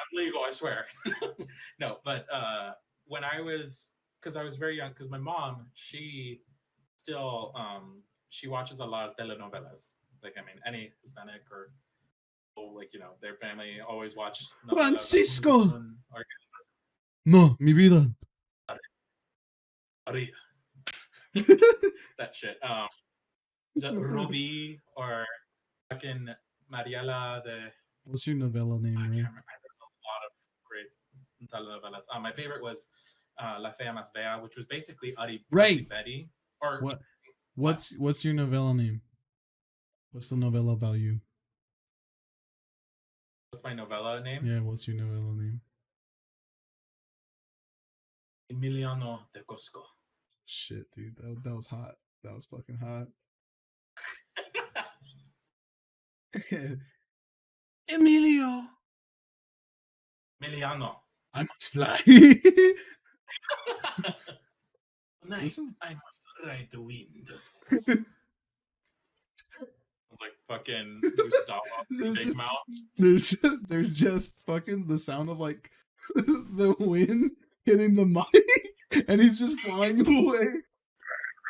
I'm legal, I swear. No, but when I was, because I was very young, because my mom, she still she watches a lot of telenovelas. Like I mean, any Hispanic or like their family always watch novelas like Francisco. Univision or No, mi vida. Maria, that shit. Ruby or fucking Mariela the What's your novella name, I Ray? can't remember. There's a lot of great telenovelas. My favorite was La Fea Más Bella, which was basically Ugly Ray. Betty. Or What? what? What's your novella name? What's the novella about you? What's my novella name? Yeah, what's your novella name? Emiliano de Cusco. Shit, dude, that was hot. That was fucking hot. Emilio, Emiliano. I must fly. Tonight, This is I must ride the wind. It's like fucking Gustavo there's Big just Mouth. there's just fucking the sound of like the wind hitting the mic, and he's just flying away.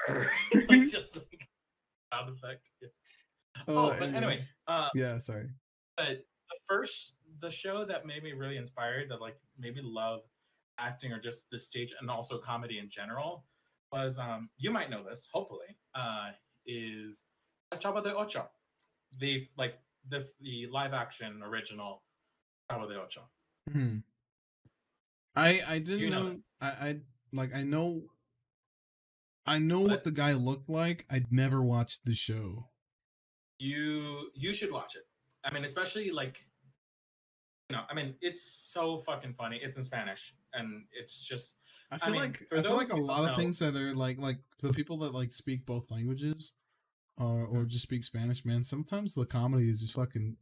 Like just like sound effect. Yeah. But Anyway. anyway, Yeah, sorry. but the show that made me really inspired, that like made me love acting or just the stage and also comedy in general was you might know this, hopefully, is Chavo de Ocho. The like the live action original Chavo de Ocho. Hmm. I didn't You know know. that. I like I know what But the guy looked like. I'd never watched the show. you should watch it. I mean, especially like I mean, it's so fucking funny. It's in Spanish, and it's just. I mean, for I feel those like a who lot don't of know, things that are like the people that like speak both languages or just speak Spanish, man. Sometimes the comedy is just fucking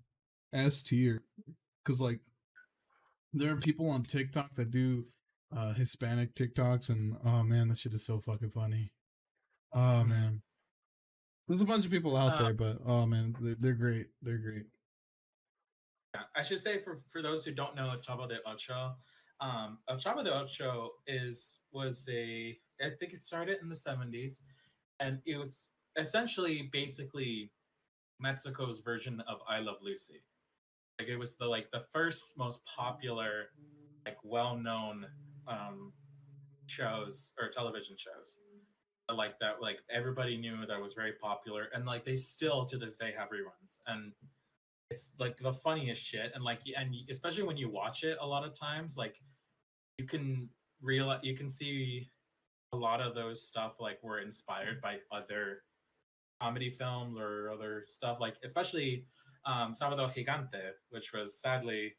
S tier because like there are people on TikTok that do Hispanic TikToks, and oh man, that shit is so fucking funny. Oh mhm. man, there's a bunch of people out uh, there, but oh man, they're great. They're great. yeah, I should say for those who don't know Chavo de Ocho, Chavo de Ocho was a I think it started in the 70s, and it was essentially basically Mexico's version of I Love Lucy. Like it was the first most popular like well known um, shows or television shows like that like everybody knew that was very popular and like they still to this day have reruns and it's like the funniest shit and like and especially when you watch it a lot of times like you can realize you can see a lot of those stuff like were inspired by other comedy films or other stuff like especially Sábado Gigante, which was sadly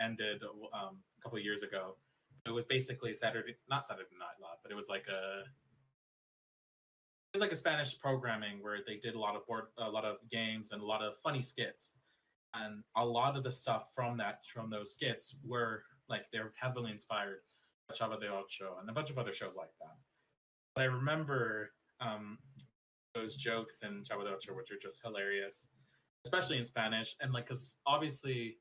ended a couple of years ago. It was basically not Saturday Night Live, but it was like a Spanish programming where they did a lot of games and a lot of funny skits, and a lot of the stuff from those skits were like they're heavily inspired by Chava de Ocho and a bunch of other shows like that. But I remember um, those jokes in Chavo de Ocho, which are just hilarious, especially in Spanish, and like because obviously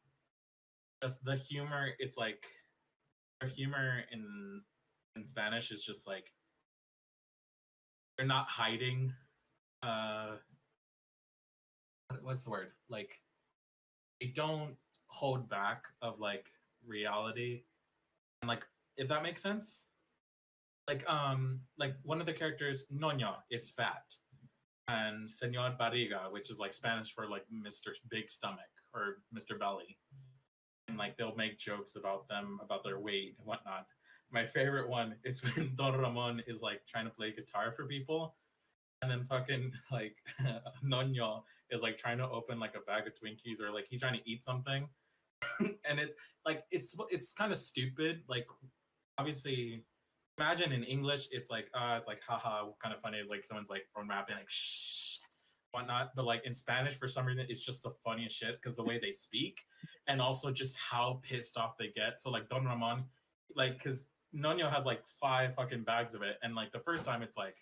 just the humor, it's like their humor in Spanish is just like they're not hiding. Uh, what's the word? Like they don't hold back of like reality and like if that makes sense. Like one of the characters, Noño, is fat, and Senor Barriga, which is like Spanish for like Mr. Big Stomach or Mr. Belly, and like they'll make jokes about them about their weight and whatnot. My favorite one is when Don Ramon is like trying to play guitar for people, and then fucking like Noño is like trying to open like a bag of Twinkies or like he's trying to eat something, and it's kind of stupid. Like obviously, imagine in English it's like haha, kind of funny. Like someone's like unwrapping like shh whatnot, but like in Spanish for some reason it's just the funniest shit because the way they speak and also just how pissed off they get. So like Don Ramon, like because Noño has like 5 fucking bags of it, and like the first time it's like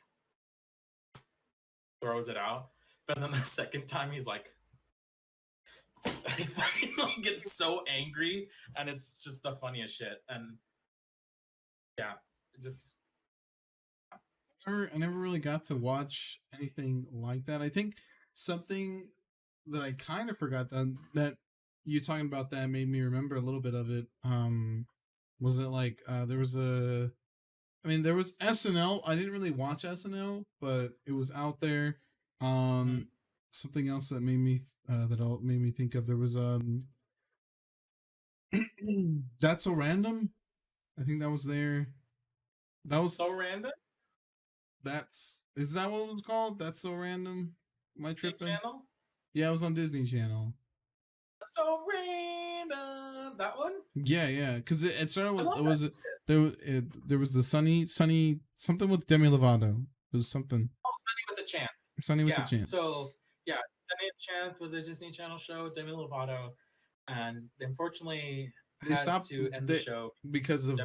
throws it out. But then the second time he's like, Like gets so angry, and it's just the funniest shit. And yeah, just I never really got to watch anything like that. I think something that I kind of forgot that you talking about that made me remember a little bit of it. Was it like there was a I mean there was SNL. I didn't really watch SNL, but it was out there. mm, Um Something else that made me think of there was That's So Random. I think that was there. That was so random. that's is that what it was called? That's So Random. Am I Disney tripping? Channel. Yeah, it was on Disney Channel. So random. That one. Yeah, yeah, because it started I with love it that was shit. there was the Sunny something with Demi Lovato. It was something Oh, Sunny with a Chance. Sunny with a Yeah. Chance. So yeah, Sunny with a Chance was a Disney Channel show. Demi Lovato, and unfortunately They had stopped to end the they show because of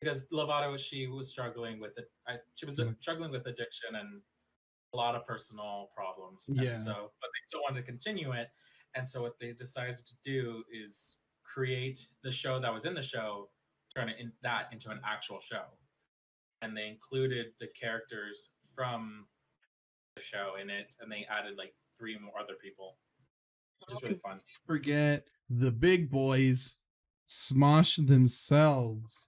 because Lovato, she was struggling with it. She was like, struggling with addiction and a lot of personal problems, and yeah. so but they still wanted to continue it, and so what they decided to do is create the show that was in the show, turn that into an actual show, and they included the characters from the show in it, and they added like three more other people, which How is really can fun. we forget the big boys smosh themselves?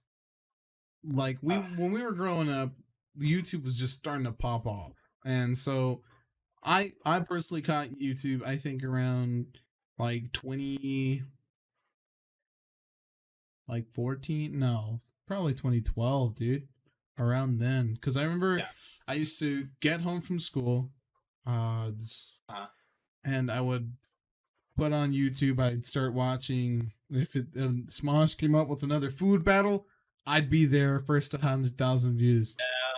Like we Uh, when we were growing up, YouTube was just starting to pop off, and so I personally caught YouTube. I think around like 20 like 14, no, probably 2012, dude, around then, because I remember yeah, I used to get home from school, uh uh, and I would put on YouTube. I'd start watching. If it Smosh came up with another food battle, I'd be there first 100,000 views.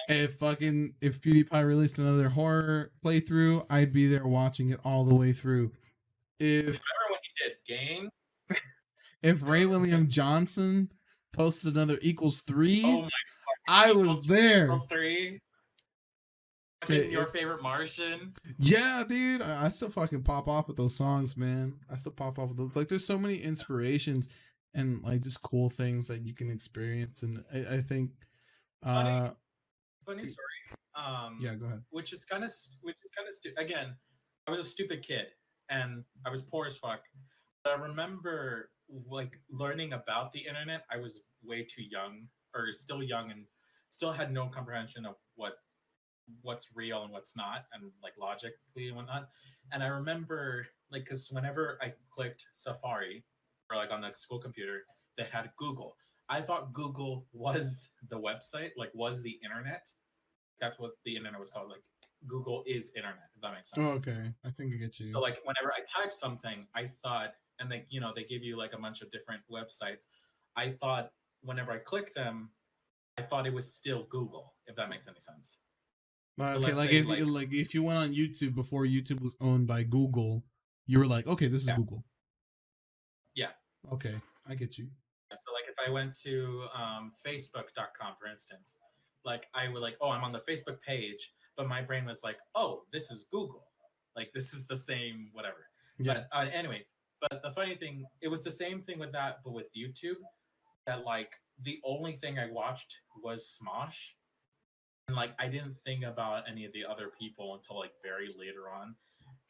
If PewDiePie released another horror playthrough, I'd be there watching it all the way through. If remember when he did games? Ray William Johnson posted another equals Oh three, my I equals was three there. equals three. Fucking your If favorite Martian. Yeah, dude, I still fucking pop off with those songs, man. I still pop off with those. Like, there's so many inspirations and like just cool things that you can experience, and I think, Funny, uh, funny story. yeah, go ahead. Which is kind of again. I was a stupid kid and I was poor as fuck. But I remember like learning about the internet. I was way too young, or still young, and still had no comprehension of what's real and what's not, and like logically and whatnot. And I remember like because whenever I clicked Safari or like on the school computer, they had Google. I thought Google was the website, like was the internet. That's what the internet was called. Like Google is internet, if that makes Oh, sense. okay, I think I get you. So like whenever I type something, I thought, and they they give you like a bunch of different websites. I thought whenever I click them, I thought it was still Google, if that makes any sense. So Okay, let's like say if you went on YouTube before YouTube was owned by Google, you were like, okay, this is yeah, Google. yeah. Okay, I get you. So like if I went to Facebook.com, for instance, like I would like, oh, I'm on the Facebook page, but my brain was like, oh, this is Google. Like this is the same whatever. Yeah. But anyway, but the funny thing, it was the same thing with that, but with YouTube, that like the only thing I watched was Smosh. And like I didn't think about any of the other people until like very later on.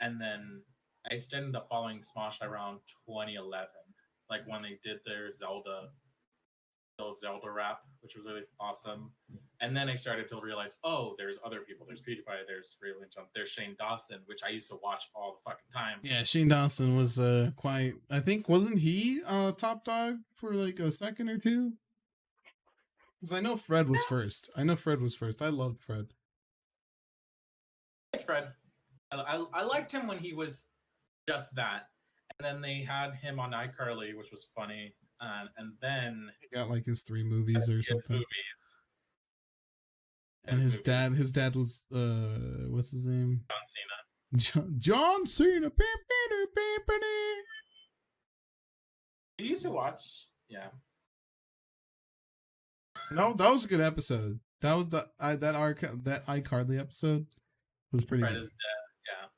And then I ended up following Smosh around 2011, like when they did their Zelda rap, which was really awesome. And then I started to realize, oh, there's other people. There's PewDiePie. There's Ray Jump. There's Shane Dawson, which I used to watch all the fucking time. Yeah, Shane Dawson was quite. I think wasn't he top dog for like a second or two? Because I know Fred was first. I loved Fred. Thanks, Fred. I liked him when he was just that. And then they had him on iCarly, which was funny. And then He got like his three movies or his something. movies. And His movies. his dad was what's his name? John Cena. John Cena. You used to watch, yeah. No, that was a good episode. That was that iCarly episode was pretty Fred good. is dead. Yeah.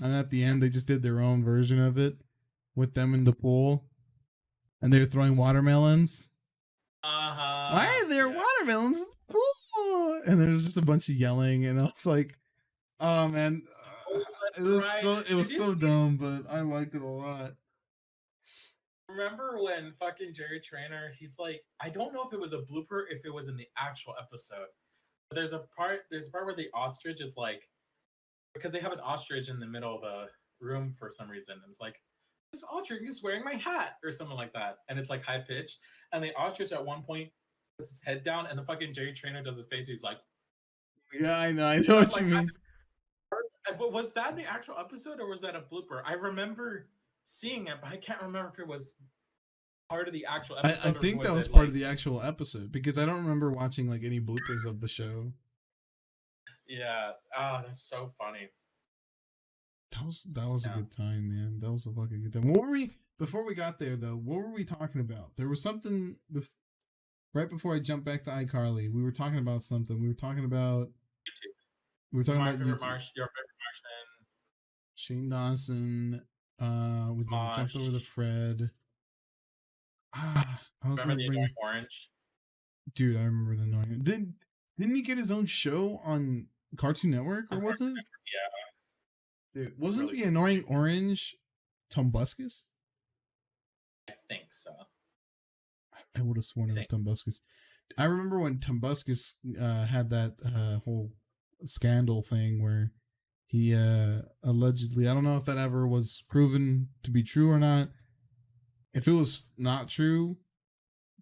And at the end, they just did their own version of it with them in the pool, and they were throwing watermelons. Why are there Yeah. watermelons in the pool? And there was just a bunch of yelling, and I was like, "Oh man, Oh, it that's was right. so it Did was you so see? dumb, but I liked it a lot." Remember when fucking Jerry Trainer? He's like, I don't know if it was a blooper, if it was in the actual episode. But there's a part where the ostrich is like, because they have an ostrich in the middle of the room for some reason, and it's like, this ostrich is wearing my hat or something like that, and it's like high pitched, and the ostrich at one point puts his head down, and the fucking Jerry Trainer does his face. He's like, Yeah, I know I'm what you like, mean. but was that in the actual episode or was that a blooper? I remember seeing it, but I can't remember if it was part of the actual I episode or think that was was it part of like, the actual episode because I don't remember watching like any bloopers of the show. yeah, that's so funny. That was a Yeah. good time, man. That was a fucking good time. What were we before we got there though? What were we talking about? There was something right before I jumped back to iCarly. We were talking about something. YouTube. We were talking My about favorite YouTube. Marsh, your favorite Martian, Shane Dawson. We jumped over the Smosh. Fred. I was Remember gonna the bring, annoying orange? dude. I remember the annoying. Didn't he get his own show on Cartoon Network or On was Cartoon it? Network. Yeah, Dude, wasn't really the stupid. annoying orange Tombuscus? I think so. I would have sworn I it was think. Tombuscus. I remember when Tombuscus had that whole scandal thing where he allegedly, I don't know if that ever was proven to be true or not. If it was not true,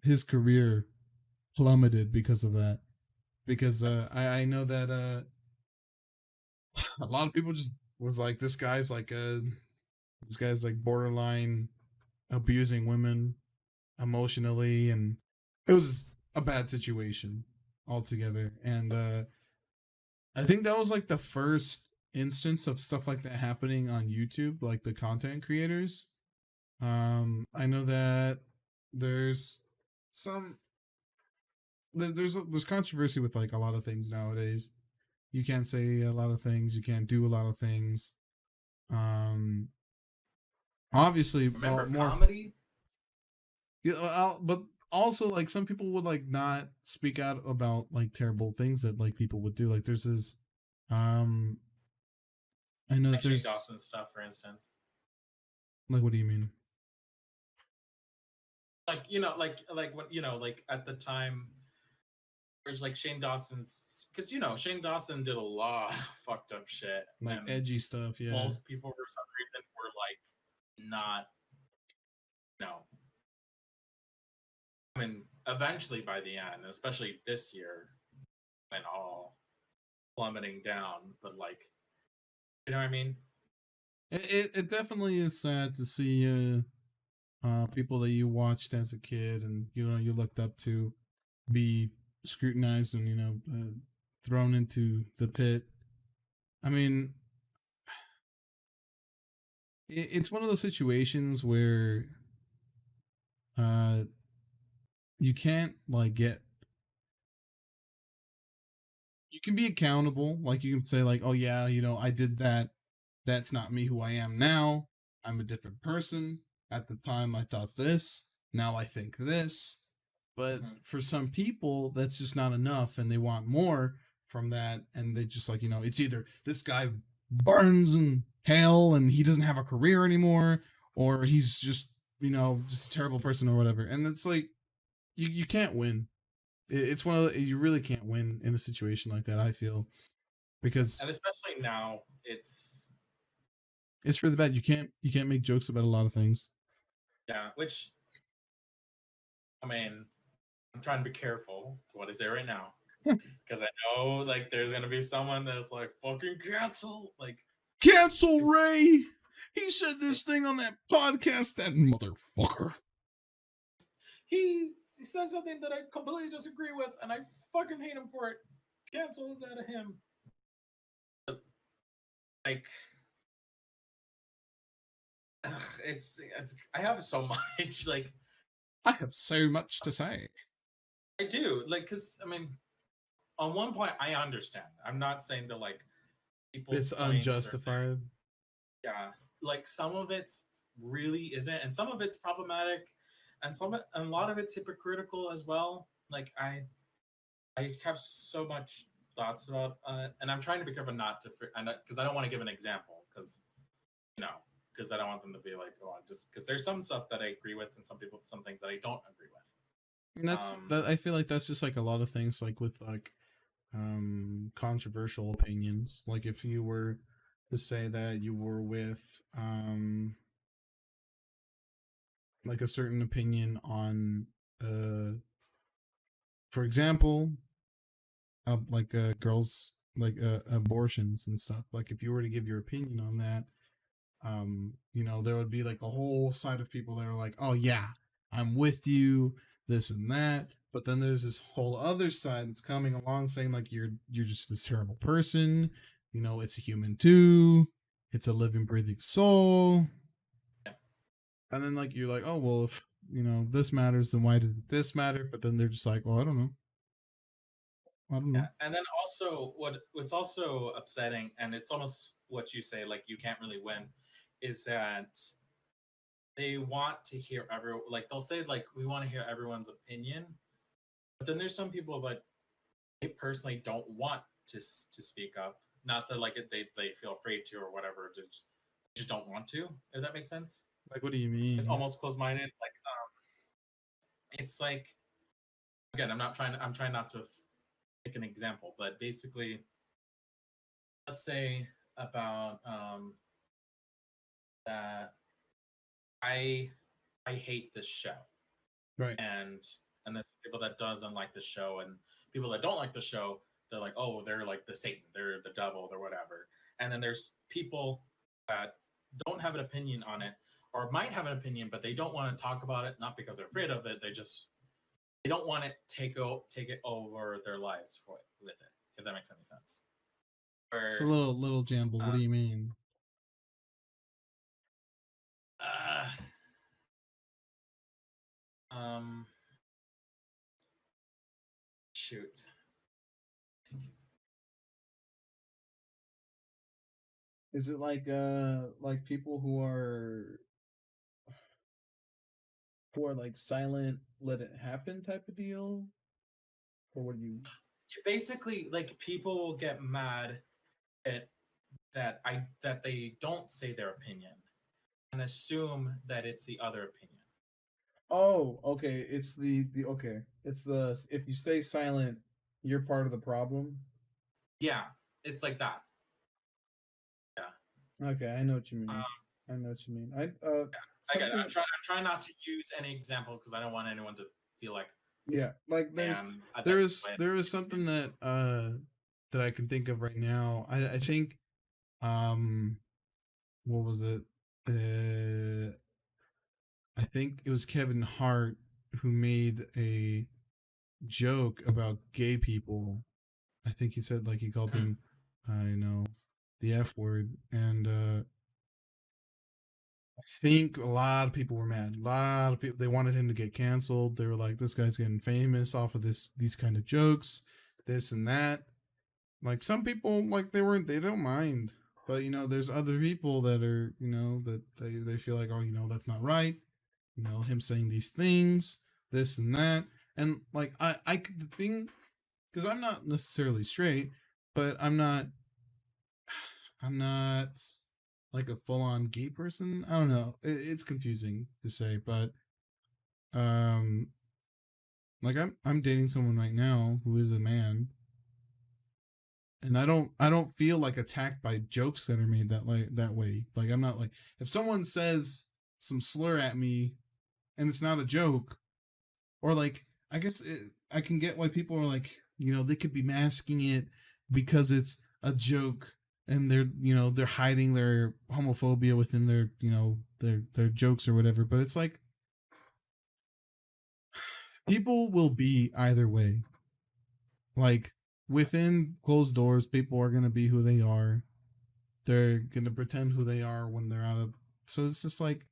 his career plummeted because of that. Because I know that a lot of people just was like, this guy's like borderline abusing women emotionally, and it was a bad situation altogether. And I think that was like the first instance of stuff like that happening on YouTube, like the content creators. I know that there's some there's controversy with like a lot of things nowadays. You can't say a lot of things, you can't do a lot of things. Um Obviously, Remember more, comedy? yeah, but also like some people would like not speak out about like terrible things that like people would do. Like there's this, um, I know that Like Shane there's Dawson stuff, for instance. like, what do you mean? Like when like at the time, there's like Shane Dawson's, because Shane Dawson did a lot of fucked up shit, Like and edgy stuff, yeah. most people for some reason were like not, no. I mean, eventually by the end, especially this year, and all plummeting down, but like, you know what I mean? It definitely is sad to see people that you watched as a kid and you know you looked up to be scrutinized and thrown into the pit. I mean, it's one of those situations where uh you can't like get you can be accountable, like you can say like, oh yeah, I did that, that's not me who I am now, I'm a different person. At the time I thought this, now I think this. But Mhm. for some people that's just not enough and they want more from that, and they just like, it's either this guy burns in hell and he doesn't have a career anymore, or he's just just a terrible person or whatever. And it's like you can't win. It's one of you really can't win in a situation like that, I feel, because And especially now, it's really bad. You can't make jokes about a lot of things. yeah, which, I mean, I'm trying to be careful to what I say right now, because I know like there's gonna be someone that's like fucking cancel, like Cancel Ray. He said this thing on that podcast. That motherfucker. he says something that I completely disagree with, and I fucking hate him for it. Cancel that of him. Like, ugh, it's I have so much like I have so much to say. I do like, because I mean, on one point I understand. I'm not saying that like people's It's points are unjustified. yeah, like some of it's really isn't, and some of it's problematic, and and a lot of it's hypocritical as well. Like I have so much thoughts about, and I'm trying to be careful not to, because I don't want to give an example, because you know, because I don't want them to be like, oh, just because there's some stuff that I agree with, and some things that I don't agree with. And that's Um, that. I feel like that's just like a lot of things, like with like controversial opinions. Like if you were to say that you were with like a certain opinion on for example like girls like abortions and stuff, like if you were to give your opinion on that, you know, there would be like a whole side of people that are like, oh yeah, I'm with you, this and that. But then there's this whole other side that's coming along saying like you're just this terrible person. You know, it's a human too. It's a living, breathing soul. yeah, And then like you're like, oh well, if you know this matters, then why did this matter? But then they're just like, well, I don't know. I don't know. yeah, and then also what's also upsetting, and it's almost what you say, like you can't really win, is that they want to hear like they'll say like we want to hear everyone's opinion, but then there's some people like they personally don't want to speak up. Not that like they feel afraid to or whatever, just don't want to. If that makes sense, Like, what do you like mean? almost closed minded. Like it's like again, I'm trying not to make an example, but basically, let's say about that I I hate this show, Right. and there's people that doesn't like the show, and people that don't like the show, they're like, oh, they're like the Satan, they're the devil, or whatever. And then there's people that don't have an opinion on it, or might have an opinion, but they don't want to talk about it, not because they're afraid of it. They don't want it take it over their lives for it with it. If that makes any sense. It's a Or little jumbled. What uh, do you mean? uh, um, shoot. Is it like people who are like silent, let it happen type of deal? Or what do you? Basically, like people will get mad at that they don't say their opinion and assume that it's the other opinion. Oh, okay. It's the okay. It's the if you stay silent, you're part of the problem. Yeah, it's like that. Yeah, Okay, I know what you mean. um, I know what you mean. I I get it. something I'm trying not to use any examples because I don't want anyone to feel like, yeah, like man, there is something that that I can think of right now. I think um what was it? I think it was Kevin Hart who made a joke about gay people. I think he said like he called them, you know, the F word, and I think a lot of people were mad. A lot of people they wanted him to get canceled. They were like, "This guy's getting famous off of these kind of jokes, this and that." Like some people, like they don't mind, but you know, there's other people that are, you know, that they feel like, oh, you know, that's not right. You know, him saying these things, this and that, and like the thing, because I'm not necessarily straight, but I'm not like a full on gay person. I don't know. It's confusing to say, but um, like I'm dating someone right now who is a man, and I don't feel like attacked by jokes that are made that way. Like I'm not like if someone says some slur at me and it's not a joke, or like I can get why people are like, you know, they could be masking it because it's a joke and they're, you know, they're hiding their homophobia within their, you know, their jokes or whatever. But it's like people will be either way. Like within closed doors, people are gonna be who they are. They're gonna pretend who they are when they're out of. So it's just like,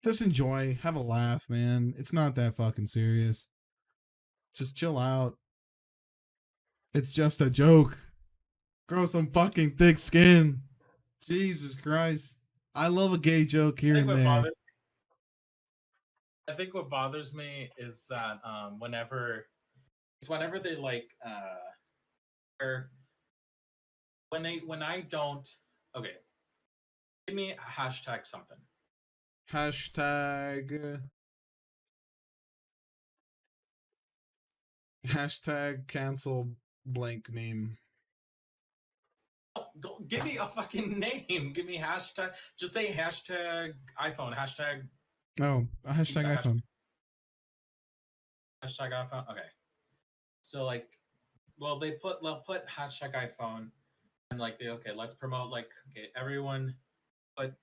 just enjoy, have a laugh, man. It's not that fucking serious. Just chill out. It's just a joke. Grow some fucking thick skin. Jesus Christ. I love a gay joke I here think and what there. bothers I think what bothers me is that whenever they like or when I don't okay, give me a hashtag something. Hashtag hashtag cancel blank name. Go, give me a fucking name. Give me hashtag. Just say hashtag iPhone. Hashtag Oh, a hashtag pizza. iPhone. Hashtag iPhone. Okay. So like, well, they'll put hashtag iPhone and like they let's promote like okay everyone, but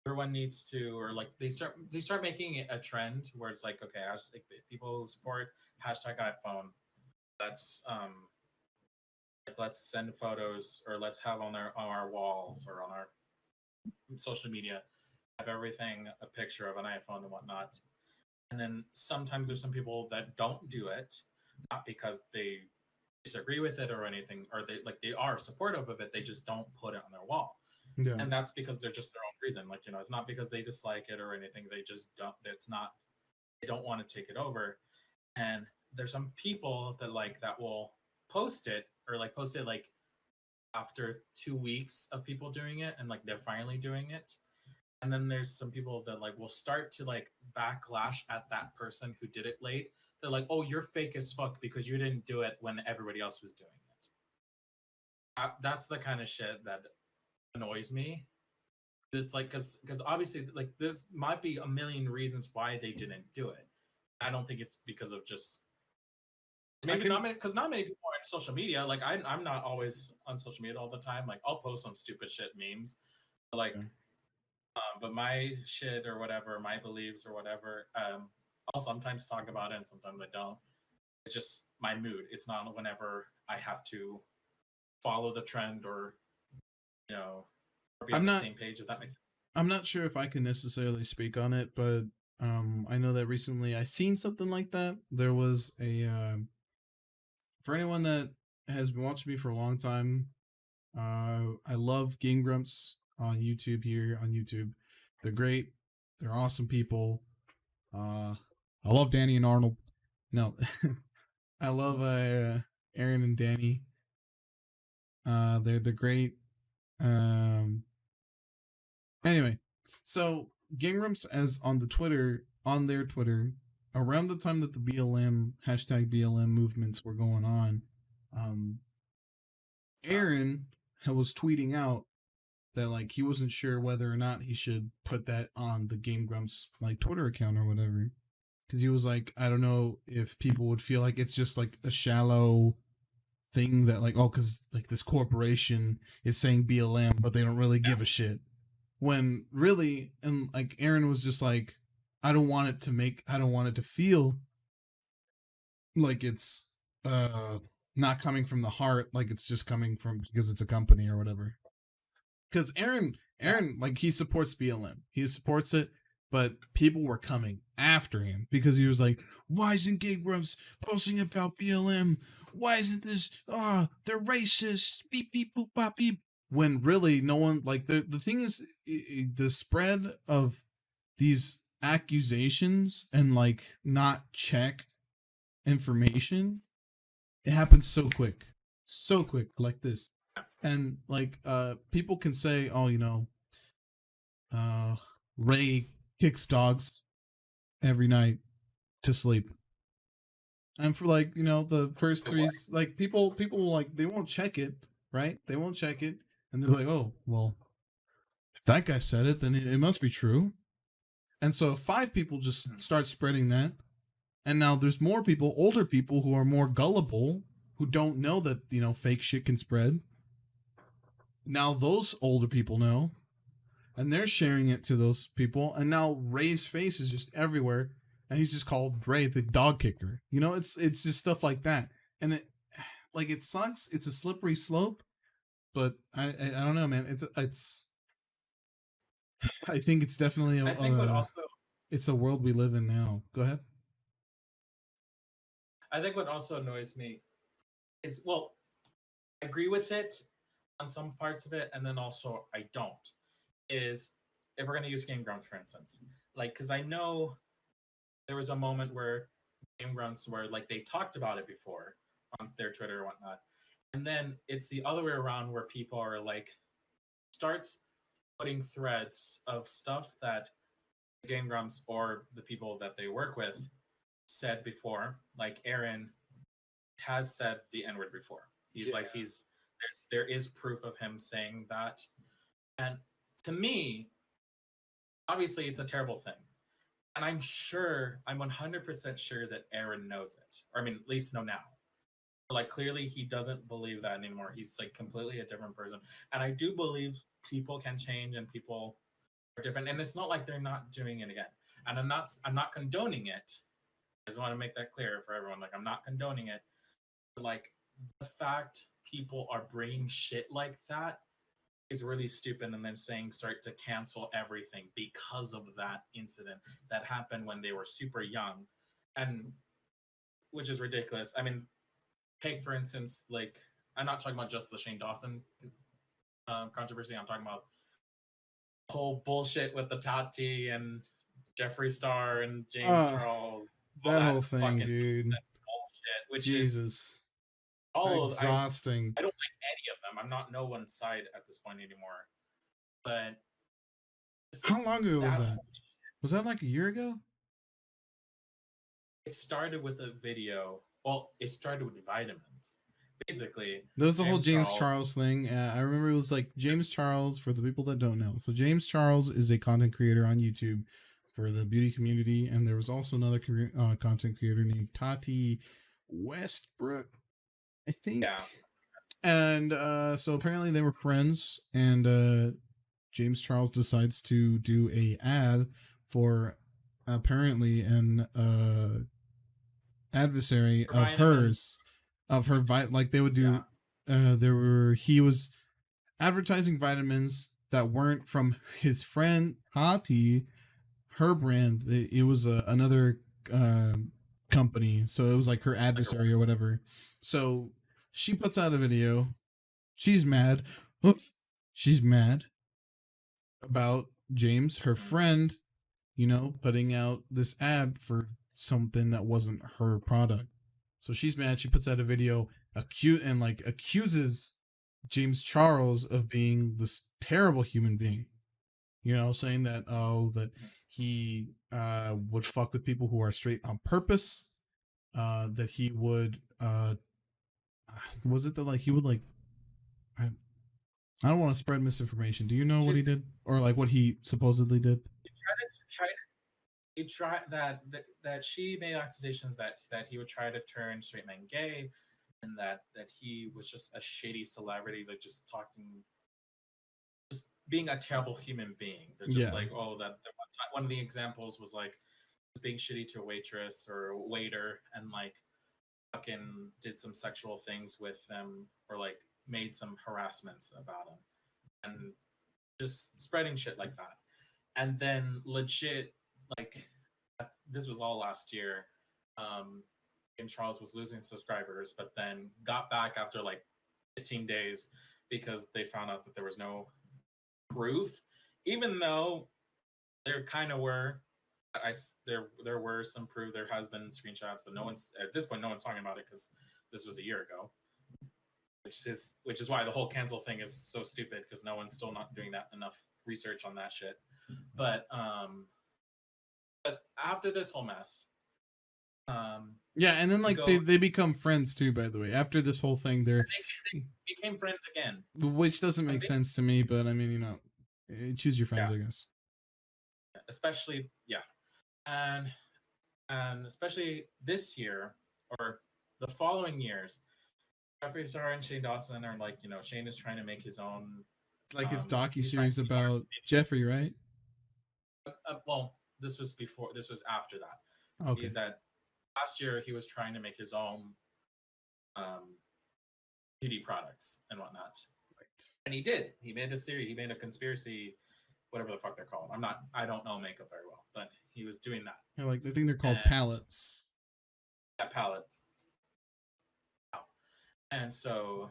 everyone needs to or like they start making it a trend where it's like okay like, people support hashtag iPhone. Let's like let's send photos or let's have on our walls or on our social media have everything a picture of an iPhone and whatnot. And then sometimes there's some people that don't do it, not because they disagree with it or anything, or they are supportive of it. They just don't put it on their wall, Yeah. and that's because they're just their own reason. Like it's not because they dislike it or anything. They just don't. It's not. They don't want to take it over. And there's some people that will post it or like post it like after 2 weeks of people doing it, and like they're finally doing it, and then there's some people that like will start to like backlash at that person who did it late. They're like, "Oh, you're fake as fuck because you didn't do it when everybody else was doing it." That's the kind of shit that annoys me. It's like because obviously like there's might be a million reasons why they didn't do it. I don't think it's because of just I maybe not can many because not many people are on social media. Like I'm not always on social media all the time. Like I'll post some stupid shit memes, but like yeah. but my shit or whatever, my beliefs or whatever, I'll sometimes talk about it and sometimes I don't. It's just my mood. It's not whenever I have to follow the trend or or be on I'm the not same page. If that makes sense. I'm not sure if I can necessarily speak on it, but I know that recently I seen something like that. There was a for anyone that has been watching me for a long time, I love Game Grumps on YouTube here on YouTube. They're great. They're awesome people. I love Danny and Arnold. No, I love Aaron and Danny. They're great. Um, anyway, so Game Grumps as on their Twitter around the time that the BLM hashtag BLM movements were going on, um, Uh, Aaron was tweeting out that like he wasn't sure whether or not he should put that on the Game Grumps like Twitter account or whatever. Because he was like, I don't know if people would feel like it's just like a shallow thing that like, oh, because like this corporation is saying BLM, but they don't really yeah, give a shit. When really, and like Aaron was just like, I don't want it to feel like it's uh not coming from the heart, like it's just coming from because it's a company or whatever. Because yeah, Aaron, like he supports BLM, he supports it, but people were coming after him because he was like, "Why isn't Gay Grumps posting about BLM? Why isn't this? Ah, oh, they're racist. Beep beep boop bop beep." When really, no one like the thing is the spread of these accusations and like not checked information. It happens so quick like this, and like people can say, "Oh, uh, Ray kicks dogs every night to sleep." And for like, the first good three, boy. like people like they won't check it, right? They won't check it, and they're like, "Oh, well, if that guy said it, then it must be true." And so five people just Mhm. start spreading that, and now there's more people, older people who are more gullible, who don't know that fake shit can spread. Now those older people know, and they're sharing it to those people, and now Ray's face is just everywhere, and he's just called Ray the dog kicker. It's just stuff like that, and it sucks. It's a slippery slope, but I don't know, man. It's I think it's definitely I think what also it's a world we live in now. Go ahead. I think what also annoys me is well, I agree with it on some parts of it, and then also I don't. Is if we're gonna use Game Grumps for instance, like because I know there was a moment where Game Grumps where like they talked about it before on their Twitter or whatnot, and then it's the other way around where people are like starts putting threads of stuff that Game Grumps or the people that they work with said before. Like Aaron has said the N word before. He's like there is proof of him saying that, and to me, obviously, it's a terrible thing. And I'm 100% sure that Aaron knows it. Or, I mean, at least know now. Like, clearly, he doesn't believe that anymore. He's like completely a different person. And I do believe people can change and people are different. And it's not like they're not doing it again. And I'm not condoning it. I just want to make that clear for everyone. Like, I'm not condoning it. But, like, the fact people are bringing shit like that is really stupid, and then saying start to cancel everything because of that incident that happened when they were super young, and which is ridiculous. I mean, take for instance, like I'm not talking about just the Shane Dawson controversy. I'm talking about whole bullshit with the Tati and Jeffree Star and James Charles, all That that whole thing, fucking dude. bullshit, which is Jesus. all of Exhausting. I don't like any of them. I'm not no one's side at this point anymore. But How long ago was that that? Was that like a year ago? it started with a video. Well, it started with vitamins. Basically, There was the whole James Charles. Charles thing. I remember it was like James Charles, for the people that don't know. So James Charles is a content creator on YouTube for the beauty community, and there was also another content creator named Tati Westbrook, I think. Yeah. And so apparently they were friends, and James Charles decides to do a ad for apparently an adversary For of vitamins. hers, of her like they would do. He was advertising vitamins that weren't from his friend Hati, her brand. It was another uh, company, so it was like her adversary or whatever. So she puts out a video. She's mad. Oops. She's mad about James, her friend, putting out this ad for something that wasn't her product. So she's mad. She puts out a video accuses James Charles of being this terrible human being. Saying that that he would fuck with people who are straight on purpose. That he would was it that like he would like I, I don't want to spread misinformation. Do you know what he did, or like what he supposedly did? He tried that she made accusations that he would try to turn straight men gay, and that he was just a shady celebrity, like just talking, just being a terrible human being. They're just like, oh, that one of the examples was like being shitty to a waitress or a waiter, and like fucking did some sexual things with them, or like made some harassments about him, and just spreading shit like that. And then legit, like this was all last year. James Charles was losing subscribers, but then got back after like 15 days because they found out that there was no proof, even though there kind of were. There were some proof. There has been screenshots, but no one's at this point. No one's talking about it because this was a year ago, which is why the whole cancel thing is so stupid, because no one's still not doing that enough research on that shit. But after this whole mess, yeah, and then like they become friends too. By the way, after this whole thing, they became friends again, which doesn't make sense to me. But I mean, choose your friends, I guess. Especially, and especially this year or the following years, Jeffree Star and Shane Dawson are like, Shane is trying to make his own, like his docu-series about Jeffree, right? Well, this was before. This was after that. Okay. That last year he was trying to make his own beauty products and whatnot, right. And he did. He made a series. He made a conspiracy, whatever the fuck they're called. I don't know makeup very well, but he was doing that. Yeah, like I think they're called palettes. Yeah, palettes. And so,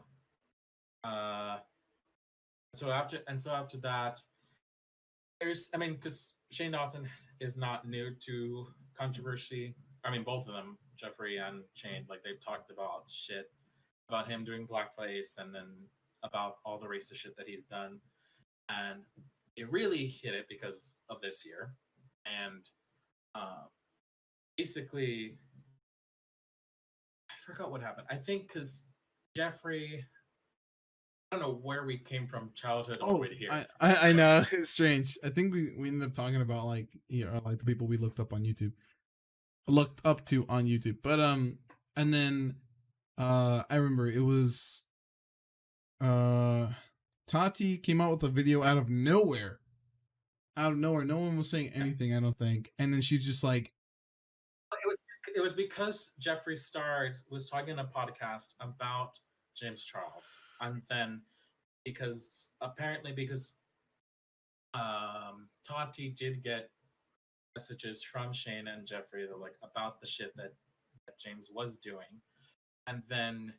after that, I mean, because Shane Dawson is not new to controversy. I mean, both of them, Jeffrey and Shane, like they've talked about shit about him doing blackface and then about all the racist shit that he's done. And it really hit it because of this year. And uh, basically, I forgot what happened. I think because Jeffrey, I don't know where we came from childhood all the way to here. I know it's strange. I think we ended up talking about like like the people we looked up on YouTube, looked up to on YouTube. But and then I remember it was uh Tati came out with a video out of nowhere. Out of nowhere. No one was saying anything, I don't think. And then she's just like, It was because Jeffree Star was talking in a podcast about James Charles, and then because Tati did get messages from Shane and Jeffrey that like about the shit that James was doing, and then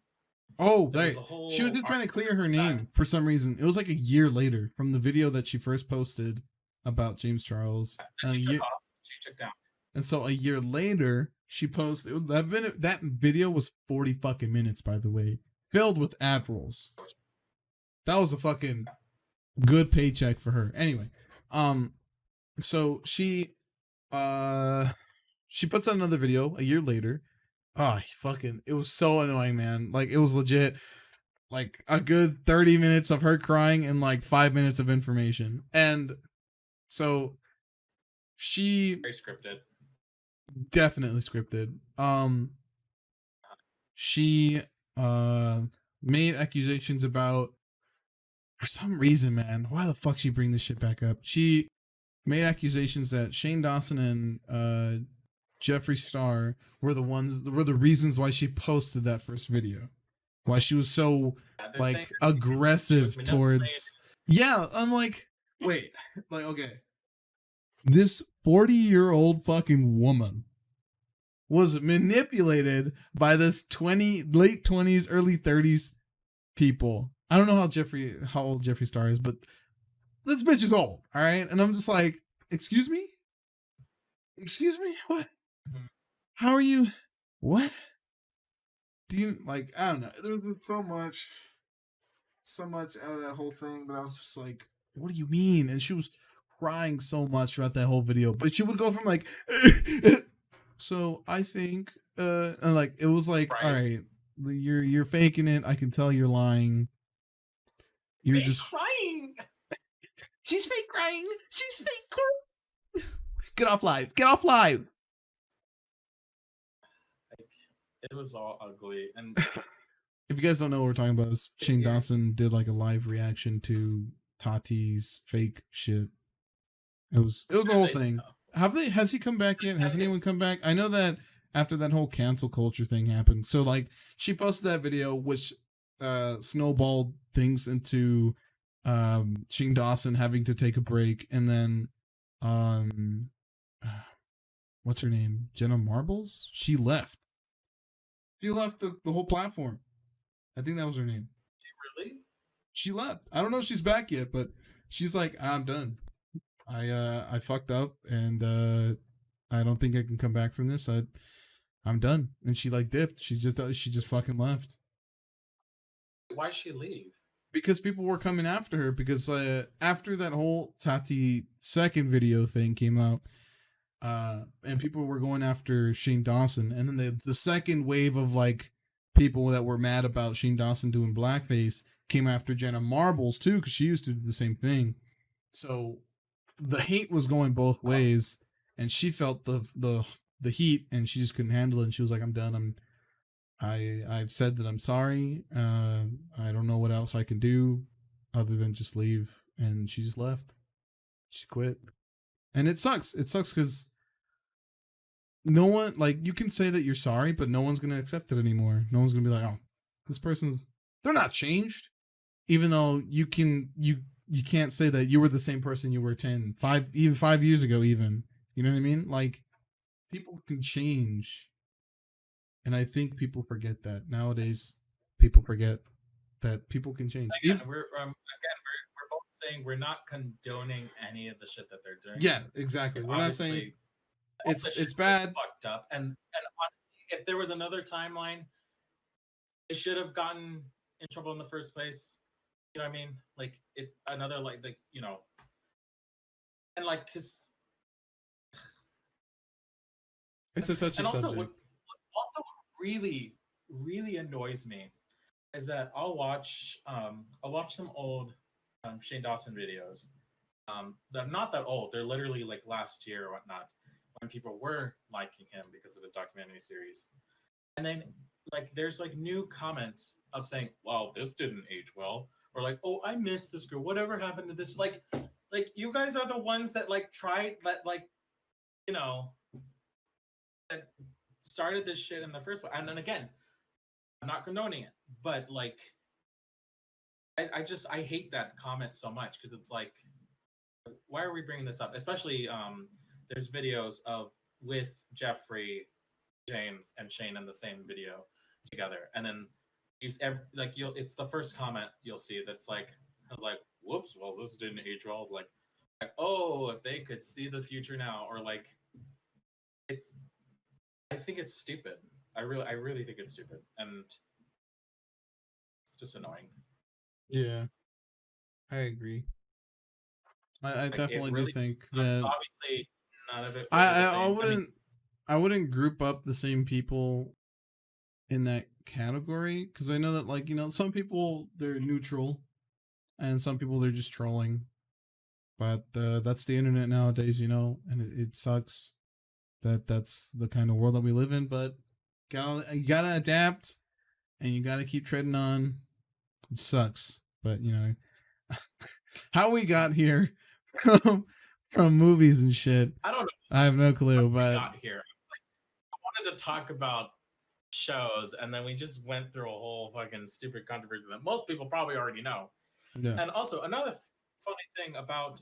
oh, there was right. a whole She was just trying to clear her that- name for some reason. It was like a year later from the video that she first posted about James Charles. that she took off, she took down. And so a year later, she posted that video was 40 fucking minutes, by the way, filled with ad rolls. That was a fucking good paycheck for her. Anyway, so she puts out another video a year later. Oh, it was so annoying, man. Like it was legit like a good 30 minutes of her crying and like 5 minutes of information. And so she Very scripted. definitely scripted. She made accusations about, for some reason, man, why the fuck she bring this shit back up? She made accusations that Shane Dawson and Jeffree Star were the reasons why she posted that first video. Why she was so like aggressive towards. Yeah, I'm like, wait, like, okay. This 40-year-old fucking woman was manipulated by this late 20s, early 30s people. I don't know how old Jeffree Star is, but this bitch is old, all right? And I'm just like, excuse me? Excuse me? What? How are you? What? Do you, like, I don't know. There was just so much out of that whole thing that I was just like, what do you mean? And she was crying so much throughout that whole video. But she would go from like, so I think, and like, it was like, Right. all right, you're faking it. I can tell you're lying. You're Fake just crying. She's fake crying. She's fake crying. Get off live. Get off live. Like, it was all ugly. And if you guys don't know what we're talking about, is Shane Dawson did like a live reaction to Tati's fake shit. It was the whole thing. Has he come back yet? Has anyone come back? I know that after that whole cancel culture thing happened. So like she posted that video, which snowballed things into Shane Dawson having to take a break, and then what's her name? Jenna Marbles? She left. She left the whole platform. I think that was her name. Really? She left. I don't know if she's back yet, but she's like, I'm done. I fucked up, and I don't think I can come back from this. I'm done. And she like dipped. She just fucking left. Why'd she leave? Because people were coming after her. Because after that whole Tati second video thing came out, and people were going after Shane Dawson, and then the second wave of like people that were mad about Shane Dawson doing blackface came after Jenna Marbles too, because she used to do the same thing. So the hate was going both ways, and she felt the heat, and she just couldn't handle it. And she was like, "I'm done. I've said that I'm sorry. I don't know what else I can do other than just leave." And she just left. She quit, and it sucks. It sucks because no one, like, you can say that you're sorry, but no one's gonna accept it anymore. No one's gonna be like, "Oh, this person's they're not changed," even though you can't say that you were the same person you were 5 years ago, even. You know what I mean? Like, people can change. And I think people forget that. Nowadays, people forget that people can change. Again, we're both saying we're not condoning any of the shit that they're doing. Yeah, exactly. Like, We're not saying obviously, all the shit it's was bad. fucked up, and honestly, if there was another timeline, it should have gotten in trouble in the first place. You know what I mean? Like it another like you know, and like because It's a touchy and also subject. what really annoys me is that I'll watch some old Shane Dawson videos. They're not that old. They're literally like last year or whatnot, when people were liking him because of his documentary series. And then like there's like new comments of saying, "Wow, this didn't age well," or like, "Oh, I missed this girl. Whatever happened to this?" Like you guys are the ones that like tried that like you know that started this shit in the first place. And then again, I'm not condoning it, but like I hate that comment so much because it's like, why are we bringing this up? Especially there's videos of with Jeffrey, James, and Shane in the same video together, and then like you'll it's the first comment you'll see that's like I was like, whoops, well this didn't age well. Like oh, if they could see the future now, or like it's I think it's stupid. I really think it's stupid, and it's just annoying. Yeah, I agree. I Like it definitely do really think sucks. that Obviously none of it I, will be the I same. I mean, wouldn't group up the same people in that category because I know that like some people they're neutral and some people they're just trolling. But that's the internet nowadays, and it sucks that that's the kind of world that we live in. But you gotta adapt and you gotta keep treading on. It sucks, but how we got here from from movies and shit. I don't know I have no how clue, we but got here. I wanted to talk about shows, and then we just went through a whole fucking stupid controversy that most people probably already know. yeah. And also another funny thing about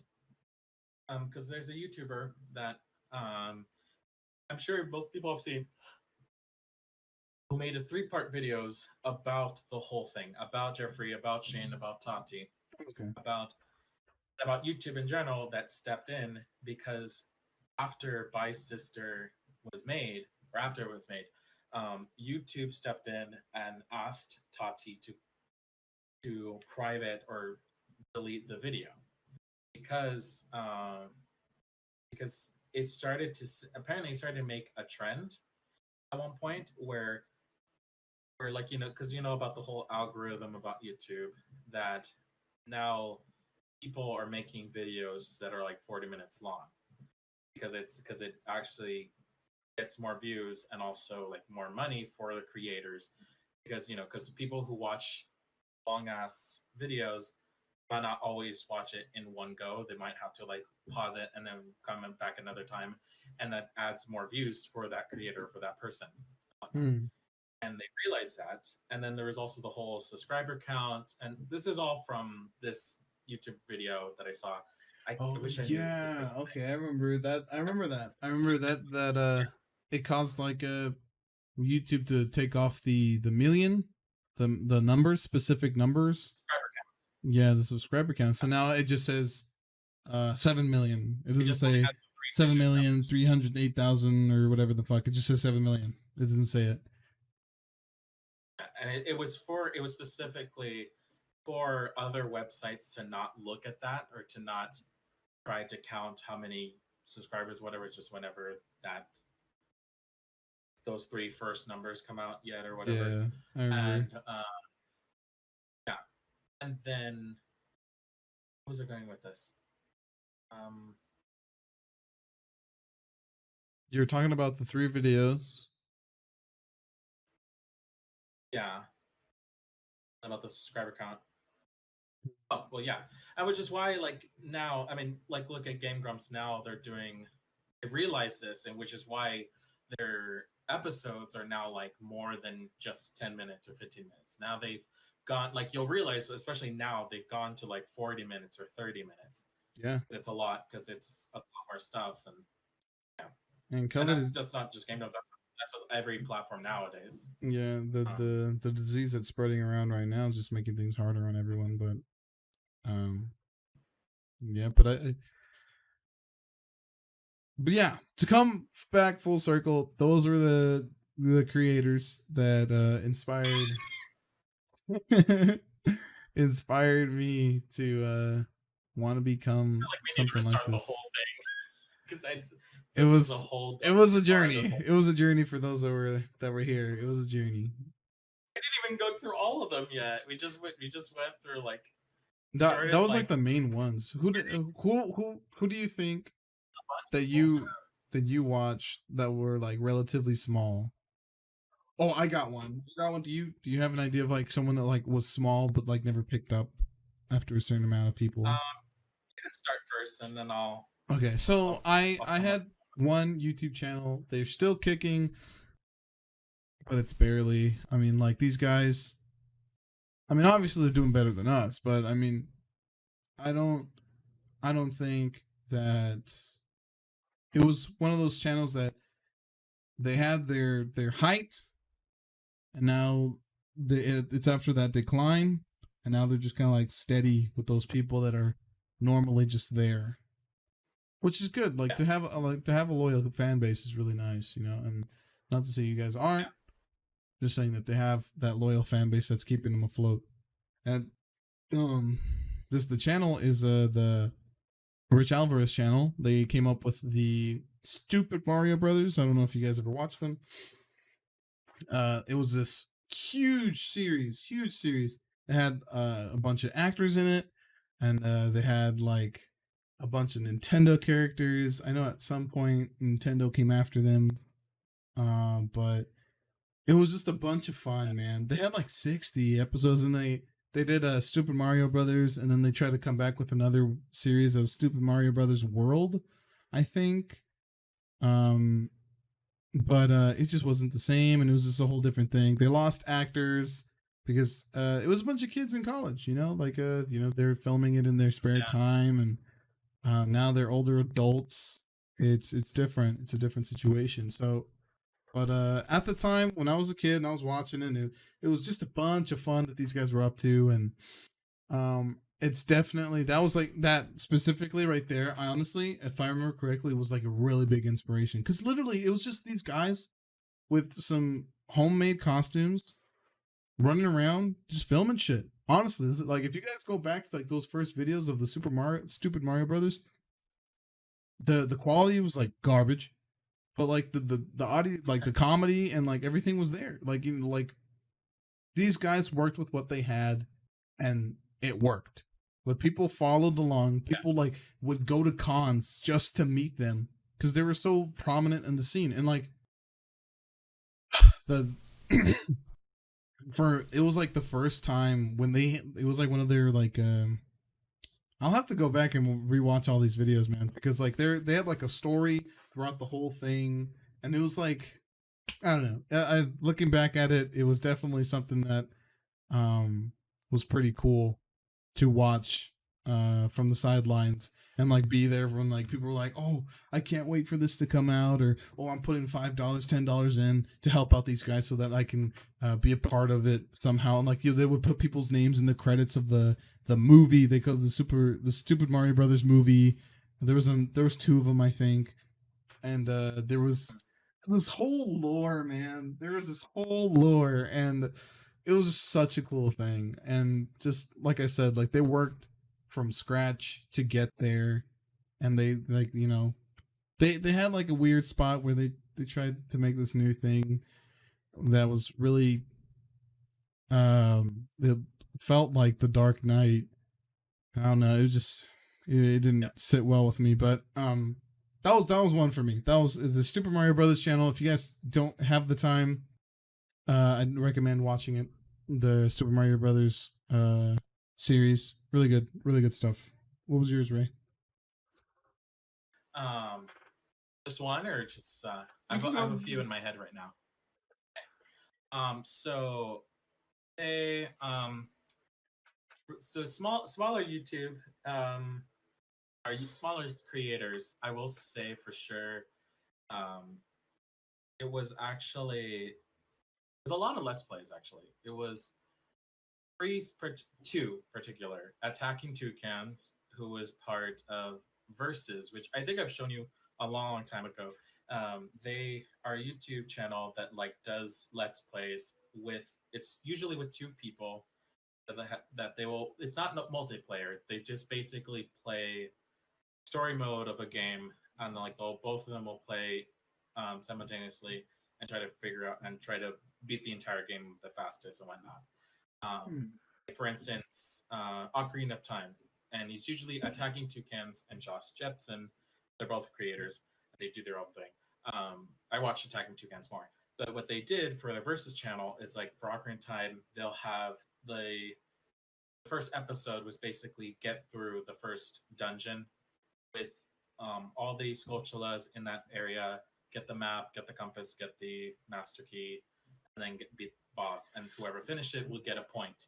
because there's a YouTuber that I'm sure most people have seen who made a three-part videos about the whole thing, about Jeffrey, about Shane, about Tati, Okay. about YouTube in general, that stepped in because after By Sister was made, or after it was made, YouTube stepped in and asked Tati to private or delete the video because because it started to apparently started to make a trend at one point where like because you know about the whole algorithm about YouTube that now people are making videos that are like 40 minutes long because it actually gets more views and also like more money for the creators because because people who watch long ass videos might not always watch it in one go. They might have to like pause it and then come back another time, and that adds more views for that creator, for that person. Hmm. And they realized that. And then there was also the whole subscriber count, and this is all from this YouTube video that I saw. Oh I wish I knew this yeah. person. Okay, I remember that. I remember that it caused like YouTube to take off the million, the numbers, specific numbers. Subscriber count. Yeah, the subscriber count. So now it just says 7 million. It It doesn't just only say had three seven digit million numbers. 308,000 or whatever the fuck. It just says 7 million. It doesn't say it. And it was specifically for other websites to not look at that or to not try to count how many subscribers, whatever. It's just whenever that those three first numbers come out yet or whatever. Yeah, I remember. And yeah, and then what was I going with this? Um, You were talking about the 3 videos. yeah, about the subscriber count. Oh well, yeah, and which is why like now, I mean, like look at Game Grumps now. They realize this, and which is why their episodes are now like more than just 10 minutes or 15 minutes. Now they've gone like you'll realize, especially now they've gone to like 40 minutes or 30 minutes. Yeah, It's a lot because it's a lot more stuff, and yeah, and and COVID that's is just not just Game Grumps. That's with every platform nowadays. yeah Um, the disease that's spreading around right now is just making things harder on everyone. But um Yeah, but yeah, to come back full circle, those were the creators that inspired me to want to become Like we need to something like restart the this. whole thing because I It this was a was whole it dump was a as far as journey. this whole. It was a journey for those that were here. It was a journey. I didn't even go through all of them yet. We just went through like That started was like like the main ones. Who do you think that people. you watched that were like relatively small? Oh, I got one. I got one. Do you have an idea of like someone that like was small but like never picked up after a certain amount of people? You can start first, and then I'll Okay, so I'll I I'll I come up. had one YouTube channel. They're still kicking, but it's barely. I mean, like these guys. I mean, obviously they're doing better than us, but I mean, I don't I don't think that it was one of those channels that they had their height, and now it's after that decline, and now they're just kind of like steady with those people that are normally just there, which is good. Like Yeah, to have a loyal fan base is really nice, you know. And not to say you guys aren't, yeah, just saying that they have that loyal fan base that's keeping them afloat. And um, this the channel is the Rich Alvarez channel. They came up with the stupid Mario Brothers. I don't know if you guys ever watched them. It was this huge series. It had a bunch of actors in it, and they had like a bunch of Nintendo characters. I know at some point Nintendo came after them, but it was just a bunch of fun, man. They had like 60 episodes, and they did Stupid Mario Brothers, and then they tried to come back with another series of Stupid Mario Brothers World, I think. Um, but it just wasn't the same, and it was just a whole different thing. They lost actors because it was a bunch of kids in college, you know, like they're filming it in their spare yeah. time, and now they're older adults. It's different. It's a different situation. So, but at the time when I was a kid and I was watching it, and it was just a bunch of fun that these guys were up to, and it's definitely that was like that specifically right there. I honestly, if I remember correctly, was like a really big inspiration because literally it was just these guys with some homemade costumes running around just filming shit. Honestly, this is, like if you guys go back to like those first videos of the Stupid Mario Brothers, the quality was like garbage, but like the audio, like the comedy and like everything was there. Like like these guys worked with what they had, and it worked. But people followed along. People like would go to cons just to meet them because they were so prominent in the scene. And like the for it was like the first time when it was like one of their like I'll have to go back and rewatch all these videos, man, because like they had like a story throughout the whole thing, and it was like I don't know. Looking back at it, it was definitely something that was pretty cool to watch from the sidelines and like be there when like people were like, "Oh, I can't wait for this to come out," or "Oh, I'm putting $5, $10 in to help out these guys so that I can be a part of it somehow." And like they would put people's names in the credits of the movie. They called the Stupid Mario Brothers movie. There was two of them, I think, and there was this whole lore, man. There was this whole lore, and it was just such a cool thing. And just like I said, like they worked from scratch to get there, and they like they had like a weird spot where they tried to make this new thing that was really it felt like the Dark Knight. I don't know. It was just it didn't Yep. sit well with me, but that was one for me. That was is the Super Mario Brothers channel. If you guys don't have the time, I'd recommend watching it. The Super Mario Brothers series, really good stuff. What was yours, Ray? Um, just one or just You can I have go. a few in my head right now. So a so smaller YouTube smaller creators. I will say for sure. Um, it was actually there's a lot of let's plays actually. It was two particular attacking toucans who was part of Versus, which I think I've shown you a long, long time ago. They are a YouTube channel that like does let's plays with. It's usually with two people that they will. It's not multiplayer. They just basically play story mode of a game, and like both of them will play simultaneously and try to figure out and try to beat the entire game the fastest and whatnot. Um, Hmm. for instance, Ocarina of Time, and he's usually attacking toucans and Josh Jepson. They're both creators. They do their own thing. I watch attacking toucans more. But what they did for their versus channel is like for Ocarina of Time, they'll have the first episode was basically get through the first dungeon with all the sculptulas in that area, get the map, get the compass, get the master key, and then beat the boss. And whoever finished it will get a point.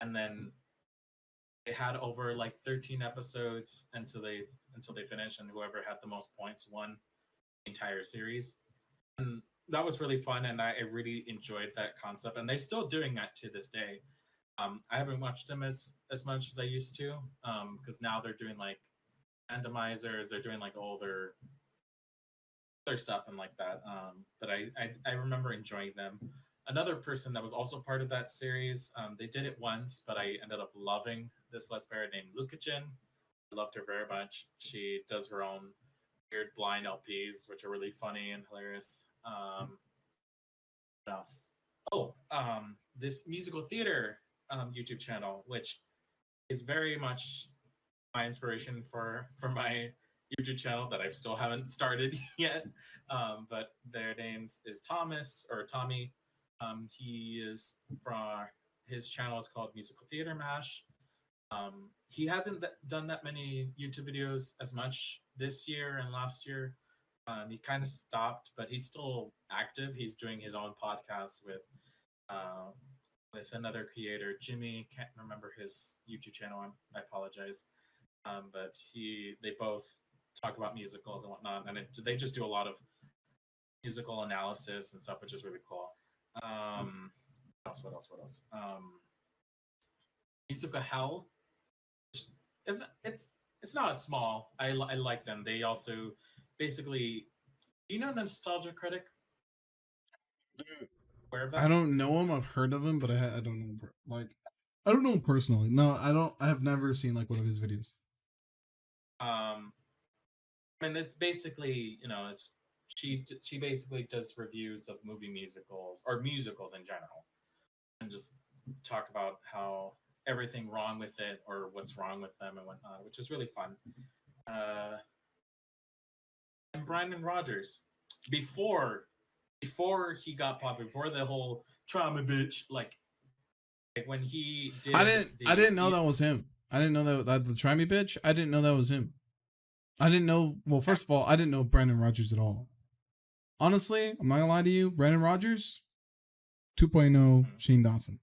And then they had over like 13 episodes until they finished, and whoever had the most points won the entire series. And that was really fun, and I really enjoyed that concept. And they're still doing that to this day. I haven't watched them as much as I used to, because now they're doing like randomizers. They're doing like all their stuff and like that. But I remember enjoying them. Another person that was also part of that series, they did it once, but I ended up loving this Let's Player named Lukachin. I loved her very much. She does her own weird blind LPs, which are really funny and hilarious. What else? Oh, this musical theater YouTube channel, which is very much my inspiration for my YouTube channel that I still haven't started yet. But their names is Thomas or Tommy. He is from his channel is called Musical Theater Mash. He hasn't done that many YouTube videos as much this year and last year. He kind of stopped, but he's still active. He's doing his own podcast uh, with another creator, Jimmy. Can't remember his YouTube channel. I apologize. But they both talk about musicals and whatnot, and they just do a lot of musical analysis and stuff, which is really cool. What else? What else? Musical Hell. It's not a small. I like them. They also basically. Do you know Nostalgia Critic? Aware of I them? don't know him. I've heard of him, but I don't know him, like I don't know him personally. No, I don't. I have never seen like one of his videos. Um, and it's basically it's she basically does reviews of movie musicals or musicals in general, and just talk about how everything wrong with it or what's wrong with them and whatnot, which is really fun. Uh, and Brandon Rogers, before he got popular, before the whole trauma bitch, like when he did I the didn't know that was him. I didn't know that the Try Me Bitch. I didn't know that was him. I didn't know. Well, first of all, I didn't know Brandon Rogers at all. Honestly, I'm not gonna lie to you. Brandon Rogers, 2.0 Shane Dawson.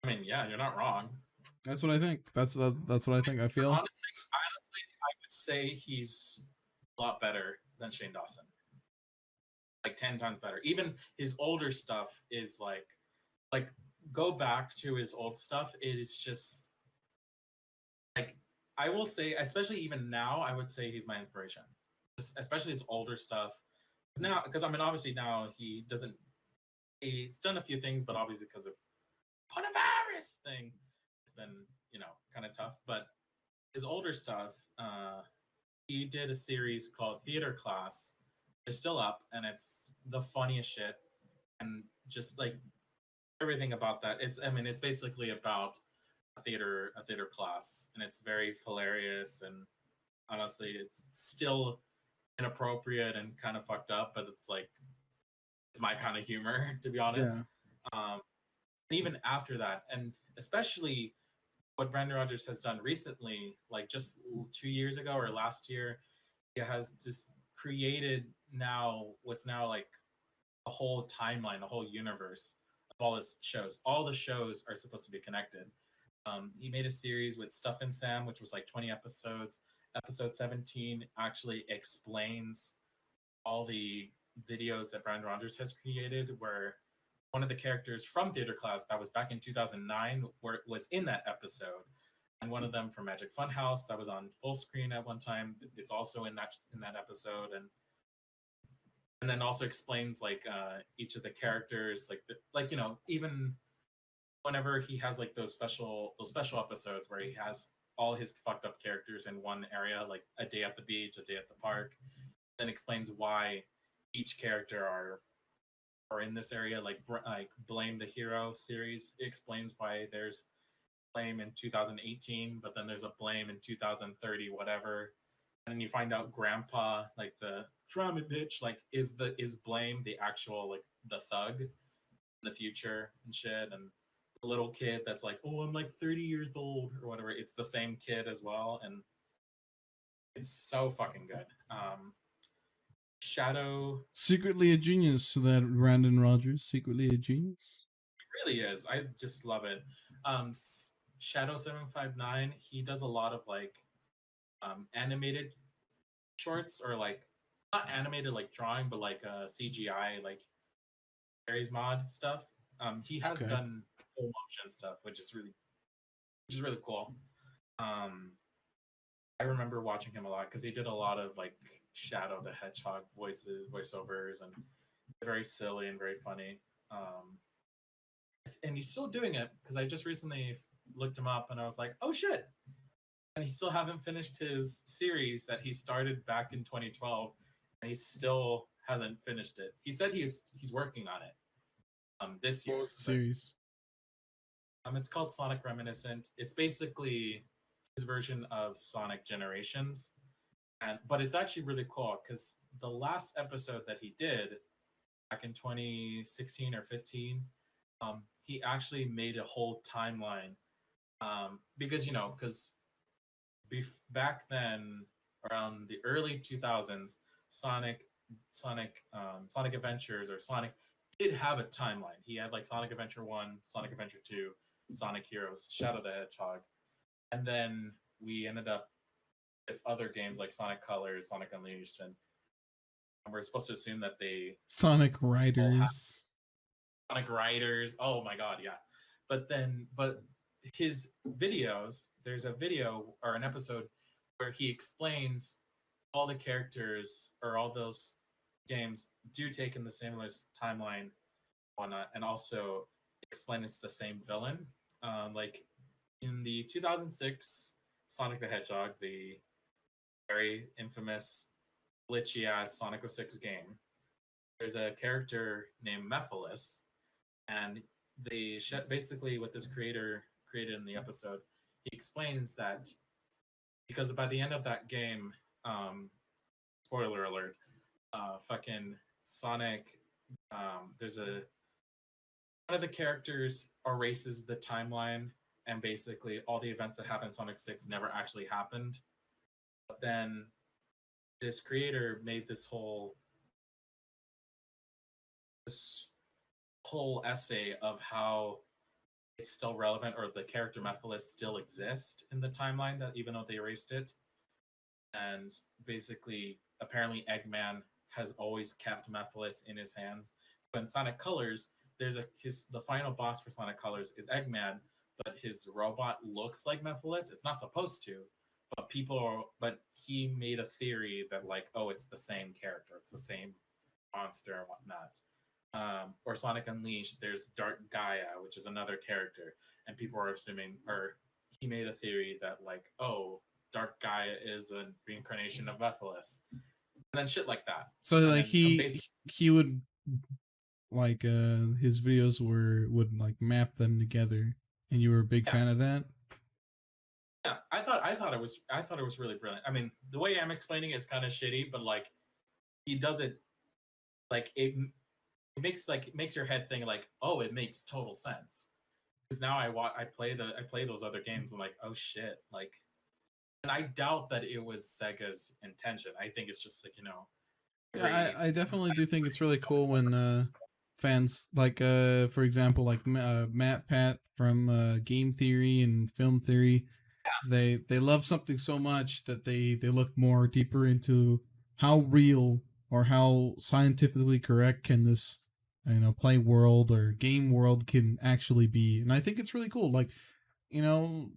I mean, yeah, you're not wrong. That's what I think. That's what I think. I feel. Honestly, I would say he's a lot better than Shane Dawson. Like 10 times better. Even his older stuff is like go back to his old stuff. It is just like I will say, especially even now, I would say he's my inspiration. Especially his older stuff. Now, because I mean, obviously now he's done a few things, but obviously because of coronavirus thing, it's been kind of tough. But his older stuff, he did a series called Theater Class. It's still up, and it's the funniest shit, and just like everything about that. It's basically about a theater class, and it's very hilarious. And honestly, it's still inappropriate and kind of fucked up, but it's my kind of humor, to be Yeah. honest. And even after that, and especially what Brandon Rogers has done recently, like just 2 years ago or last year, he has just created now what's now like a whole timeline, a whole universe of all his shows. All the shows are supposed to be connected. He made a series with Stuff and Sam, which was like 20 episodes. Episode 17 actually explains all the videos that Brandon Rogers has created, where one of the characters from Theater Class that was back in 2009 where it was in that episode, and one of them from Magic Funhouse that was on full screen at one time. It's also in that episode, and then also explains like each of the characters, like like even whenever he has like those special episodes where he has all his fucked up characters in one area, like a day at the beach, a day at the park, then explains why each character are in this area. Like Blame the Hero series, it explains why there's Blame in 2018, but then there's a Blame in 2030, whatever. And then you find out Grandpa, like the drama bitch, like is Blame the actual like the thug in the future and shit, and the little kid that's like, oh, I'm like 30 years old or whatever. It's the same kid as well, and it's so fucking good. Shadow Secretly a genius, that Brandon Rogers. Secretly a genius. really is. I just love it. Shadow 759. He does a lot of like animated shorts, or like not animated like drawing, but like CGI like Aries mod stuff. He has Okay. done full motion stuff, which is really cool. Um, I remember watching him a lot because he did a lot of like Shadow the Hedgehog voiceovers, and very silly and very funny. And he's still doing it because I just recently looked him up and I was like, oh shit! And he still haven't finished his series that he started back in 2012, and he still hasn't finished it. He said he's working on it this What year, was the but series? it's called Sonic Reminiscent. It's basically his version of Sonic Generations, and but it's actually really cool because the last episode that he did back in 2016 or 15, he actually made a whole timeline, because back then around the early 2000s, Sonic Adventures or Sonic did have a timeline. He had like Sonic Adventure 1, Sonic Adventure 2, Sonic Heroes, Shadow the Hedgehog, and then we ended up with other games like Sonic Colors, Sonic Unleashed, and we're supposed to assume that they Sonic all have Riders. Sonic Riders. Oh my god, yeah. But his videos, there's a video or an episode where he explains all the characters or all those games do take in the same timeline, whatnot, and also explain it's the same villain. Like in the 2006 Sonic the Hedgehog, the very infamous glitchy ass Sonic 06 game, there's a character named Mephiles, and basically what this creator created in the episode, he explains that because by the end of that game, spoiler alert, fucking Sonic, there's a one of the characters erases the timeline, and basically all the events that happened in Sonic 6 never actually happened. But then this creator made this whole essay of how it's still relevant, or the character Mephiles still exists in the timeline, that even though they erased it. And basically, apparently Eggman has always kept Mephiles in his hands. So in Sonic Colors, the final boss for Sonic Colors is Eggman, but his robot looks like Mephiles. It's not supposed to, but he made a theory that like, oh, it's the same character, it's the same monster and whatnot. Or Sonic Unleashed, there's Dark Gaia, which is another character, and people are assuming, or he made a theory that like, oh, Dark Gaia is a reincarnation of Mephiles, and then shit like that. So And like then he would like his videos would like map them together, and you were a big yeah, fan of that. yeah. I thought it was really brilliant. I mean, the way I'm explaining it is kind of shitty, but like he does it like it makes your head think like, oh, it makes total sense. Because now I play those other games and I'm like, oh shit, like, and I doubt that it was Sega's intention. I think it's just like Yeah, every I definitely do think it's really cool when fans like for example like Matt Pat from Game Theory and Film Theory, they love something so much that they look more deeper into how real or how scientifically correct can this play world or game world can actually be. And I think it's really cool. Like, you know,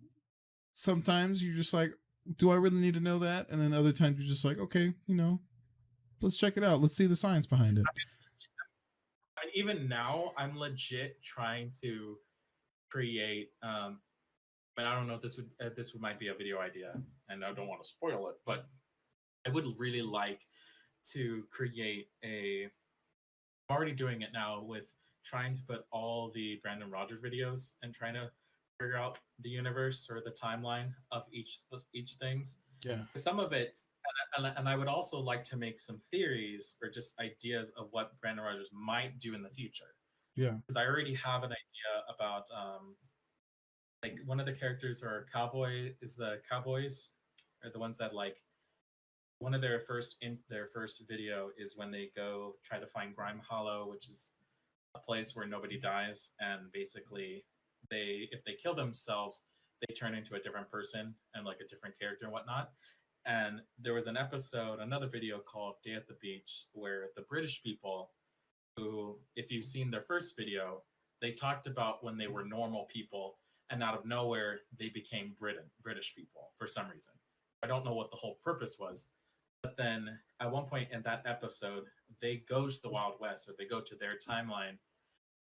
sometimes you're just like, do I really need to know that? And then other times you're just like, okay, let's check it out. Let's see the science behind it. And even now, I'm legit trying to create. And I don't know if this would might be a video idea, and I don't want to spoil it, but I would really like to create a. I'm already doing it now with trying to put all the Brandon Rogers videos and trying to figure out the universe or the timeline of each things. Yeah. Some of it, and I would also like to make some theories or just ideas of what Brandon Rogers might do in the future. Yeah. Because I already have an idea about like one of the characters are cowboy is the cowboys are the ones that like one of their first video is when they go try to find Grime Hollow, which is a place where nobody dies, and basically they if they kill themselves, they turn into a different person and like a different character and whatnot. And there was an episode, another video called Day at the Beach, where the British people, who, if you've seen their first video, they talked about when they were normal people, and out of nowhere they became British people for some reason. I don't know what the whole purpose was, but then at one point in that episode, they go to the Wild West or they go to their timeline.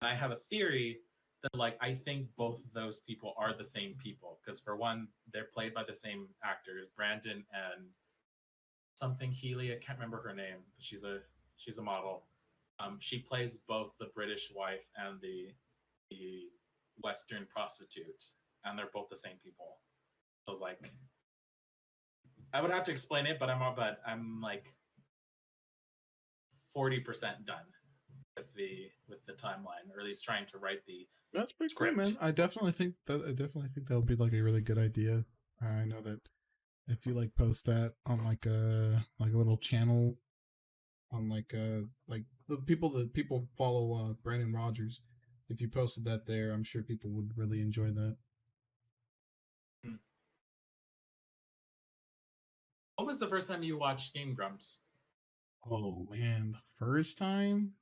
And I have a theory that like I think both of those people are the same people because for one, they're played by the same actors, Brandon and something Healy. I can't remember her name, but she's a model. She plays both the British wife and the Western prostitute, and they're both the same people. So I was like, I would have to explain it, but I'm like 40% done with the timeline, or at least trying to write the That's pretty cool, script. man. I definitely think that would be like a really good idea. I know that if you like post that on like a little channel on like the people follow Brandon Rogers. If you posted that there, I'm sure people would really enjoy that. Hmm. What was the first time you watched Game Grumps? Oh man, first time.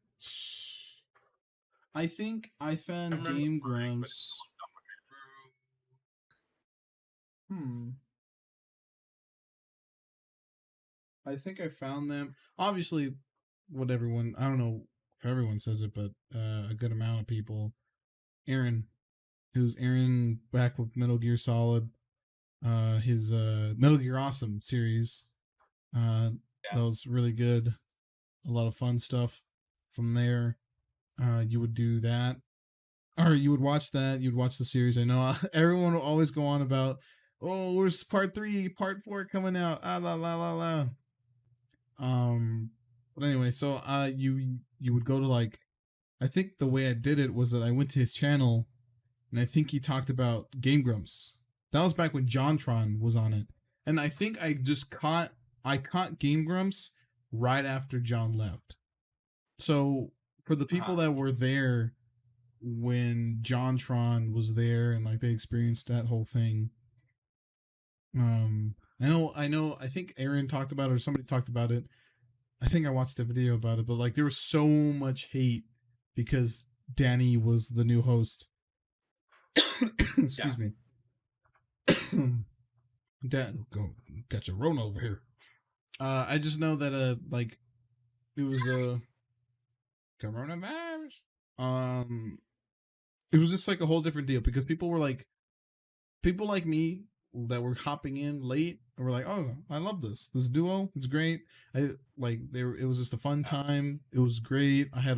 I think I I found remember Game trying, but Grumps. Hmm. I think I found them. Obviously, what everyone, I don't know if everyone says it, but a good amount of people. Aaron, who's Aaron back with Metal Gear Solid, his Metal Gear Awesome series. Uh, yeah, that was really good. A lot of fun stuff from there. You would do that, or you would watch that. You'd watch the series. I know everyone will always go on about, oh, where's part 3, part 4 coming out? Ah, la la la la. But anyway, so you would go to like, I think the way I did it was that I went to his channel, and I think he talked about Game Grumps. That was back when JonTron was on it, and I think I caught Game Grumps right after John left. So for the people uh-huh. that were there when JonTron was there and like they experienced that whole thing, I think Aaron talked about it or somebody talked about it. I think I watched a video about it, but like there was so much hate because Danny was the new host. Yeah. Excuse me. Dan, go got your Rona over here. I just know that like it was a coronavirus. It was just like a whole different deal because people like me that were hopping in late and were like, "Oh, I love this duo. It's great." I like there. It was just a fun Yeah. time. It was great. I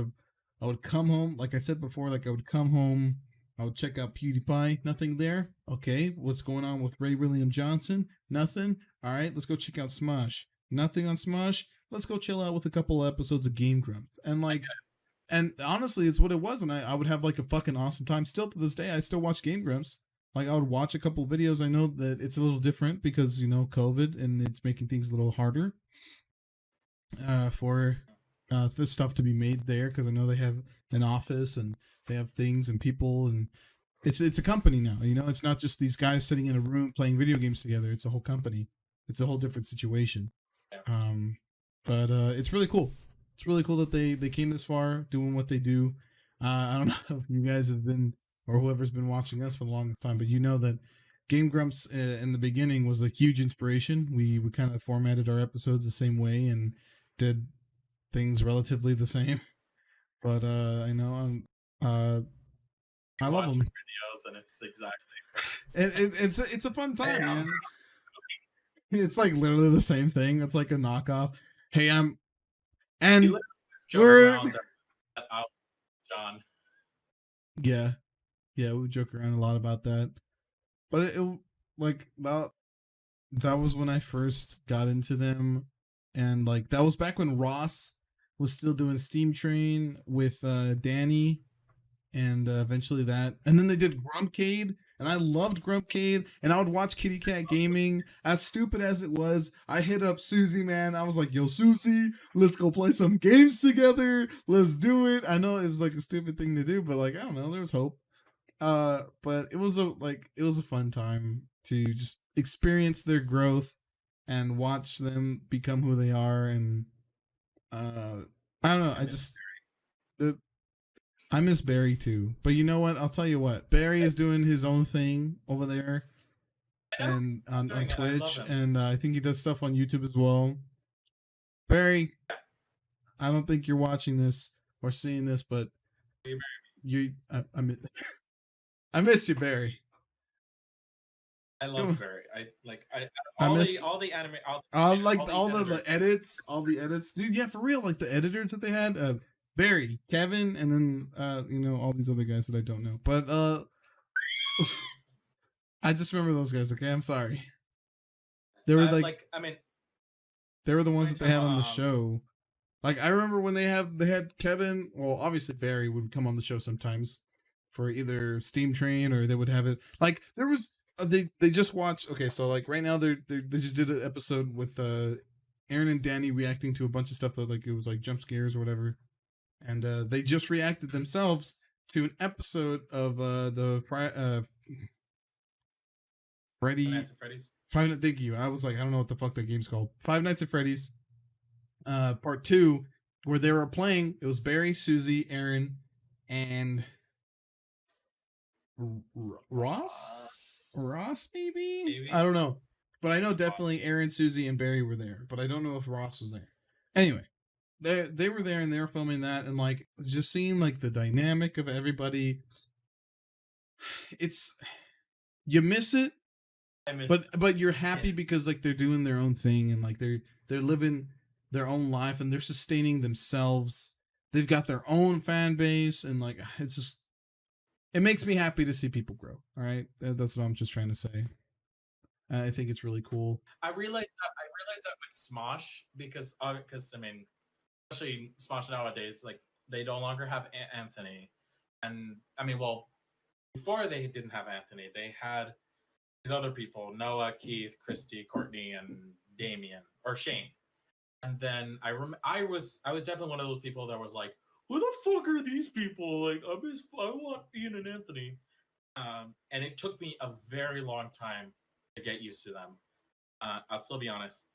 would come home, like I said before, like I would come home. I would check out PewDiePie. Nothing there. Okay, what's going on with Ray William Johnson? Nothing. All right, let's go check out Smosh. Nothing on Smosh. Let's go chill out with a couple of episodes of Game Grumps. And honestly, it's what it was, and I would have like a fucking awesome time. Still to this day, I still watch Game Grumps. Like I would watch a couple of videos. I know that it's a little different because COVID and it's making things a little harder for this stuff to be made there because I know they have an office and they have things and people and it's a company now. It's not just these guys sitting in a room playing video games together. It's a whole company. It's a whole different situation. Yeah. Um, but it's really cool. it's really cool that they came this far doing what they do. I don't know if you guys have been or whoever's been watching us for the longest time, but you know that Game Grumps in the beginning was a huge inspiration. We kind of formatted our episodes the same way and did things relatively the same. But I know I You love watch them. videos and it's exactly It's a fun hey, time, I'm man. It's like literally the same thing. It's like a knockoff. Hey, I'm we and literally joke we're around that out, John. yeah, yeah. We joke around a lot about that, but it like that was when I first got into them, and like that was back when Ross was still doing Steam Train with Danny, and eventually that, and then they did Grumpcade, and I loved Grumpcade, and I would watch Kitty Cat Gaming. As stupid as it was, I hit up Susie, man. I was like, "Yo, Susie, let's go play some games together. Let's do it." I know it was like a stupid thing to do, but like I don't know, there was hope. But it was a fun time to just experience their growth and watch them become who they are, and uh I don't know, I miss the, I miss Barry too. But you know what? I'll tell you what. Barry is doing his own thing over there I know and he's still on doing it. I love Twitch, him. and I think he does stuff on YouTube as well. Barry, I don't think you're watching this or seeing this, but you, I miss you, Barry. I Come on. love Barry. I like I I miss all the anime all like the the editors. edits, all the edits, dude. Yeah, for real. Like the editors that they had, Barry, Kevin, and then you know, all these other guys that I don't know. But I just remember those guys. Okay, I'm sorry. They were like Like I mean, they were the ones that they anytime had on the show. Like I remember when they had Kevin. Well, obviously Barry would come on the show sometimes for either Steam Train, or they would have it. Like there was they just watched. Okay, so like right now they just did an episode with Aaron and Danny reacting to a bunch of stuff that like it was like jump scares or whatever, and they just reacted themselves to an episode of Freddy Nights at Freddy's. Thank you. I was like, I don't know what the fuck that game's called. Five Nights at Freddy's, part two, where they were playing. It was Barry, Susie, Aaron, and Ross. Ross, maybe. Maybe. I don't know, but I know definitely Aaron, Susie, and Barry were there. But I don't know if Ross was there. Anyway, they were there and they were filming that, and like just seeing like the dynamic of everybody. It's you miss it, I miss but you're happy because like they're doing their own thing, and like they're living their own life, and they're sustaining themselves. They've got their own fan base, and like it's just it makes me happy to see people grow. All right, that's what I'm just trying to say. I think it's really cool. I realized that with Smosh because I mean, especially Smosh nowadays, like they no longer have Anthony, and I mean, well, before they didn't have Anthony, they had these other people: Noah, Keith, Christy, Courtney, and Damien or Shane. And then I was definitely one of those people that was like, "Who the fuck are these people? Like, I want Ian and Anthony." And it took me a very long time to get used to them. I'll still be honest,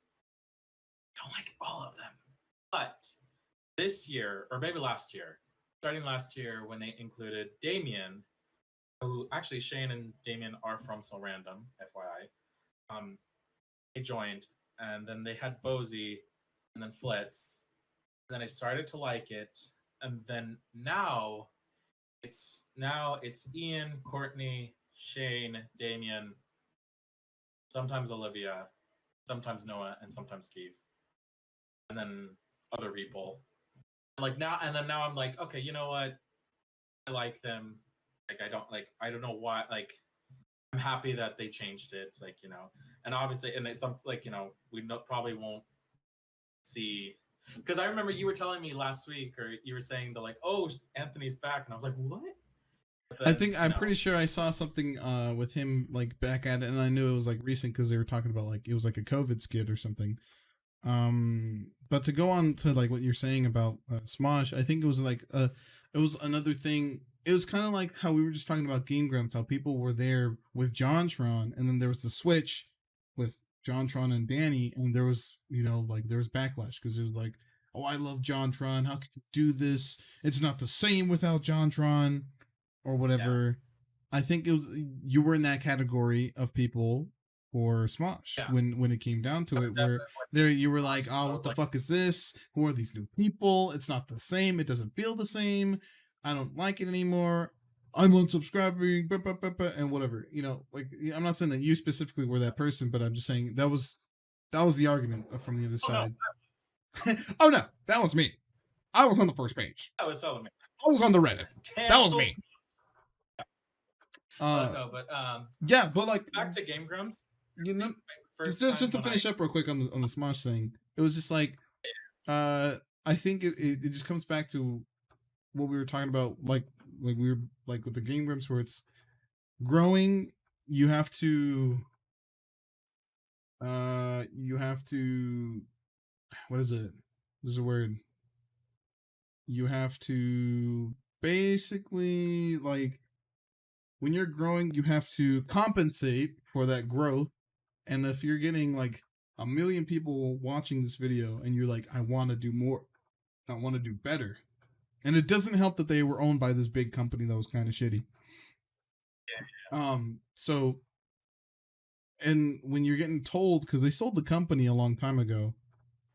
I don't like all of them. But this year, or maybe last year, starting last year when they included Damien, who actually Shane and Damien are from So Random, FYI. They joined, and then they had Bozy, and then Flitz. And then I started to like it, and then now it's Ian, Courtney, Shane, Damien, sometimes Olivia, sometimes Noah, and sometimes Keith, and then other people. Like now, and then now I'm like, okay, you know what? I like them. Like I don't know why. Like I'm happy that they changed it. Like and obviously, and it's like probably won't see because I remember you were telling me last week, or you were saying that like, oh, Anthony's back, and I was like, what? But I then think I'm pretty sure I saw something with him like back at it, and I knew it was like recent because they were talking about like it was like a COVID skid or something. But to go on to like what you're saying about Smosh, I think it was like it was another thing. It was kind of like how we were just talking about Game Grumps, how people were there with JonTron, and then there was the switch with JonTron and Danny, and there was like there was backlash because it was like, oh, I love JonTron. How could you do this? It's not the same without JonTron or whatever. I think it was you were in that category of people for Smosh Yeah, when it came down I to was it, where definitely there you were like, watching, oh, so I what was the like, fuck is this? Who are these new people? It's not the same. It doesn't feel the same. I don't like it anymore. I'm unsubscribing, and whatever. Like I'm not saying that you specifically were that person, but I'm just saying that was the argument from the other oh no, side. Oh no, that was me. I was on the first page. that was telling me I was on the Reddit. That was cancel. me. But Uh, no, but yeah, but like back to Game Grumps. you This know, is my first just time to when I finish up real quick on the Smosh thing, it was just like uh, I think it just comes back to what we were talking about, like we were like with the Game Grumps, where it's growing. You have to you have to what is it? There's a word. You have to basically like when you're growing, you have to compensate for that growth. And if you're getting like a million people watching this video and you're like, I want to do more, I want to do better. And it doesn't help that they were owned by this big company that was kind of shitty. So, and when you're getting told, because they sold the company a long time ago,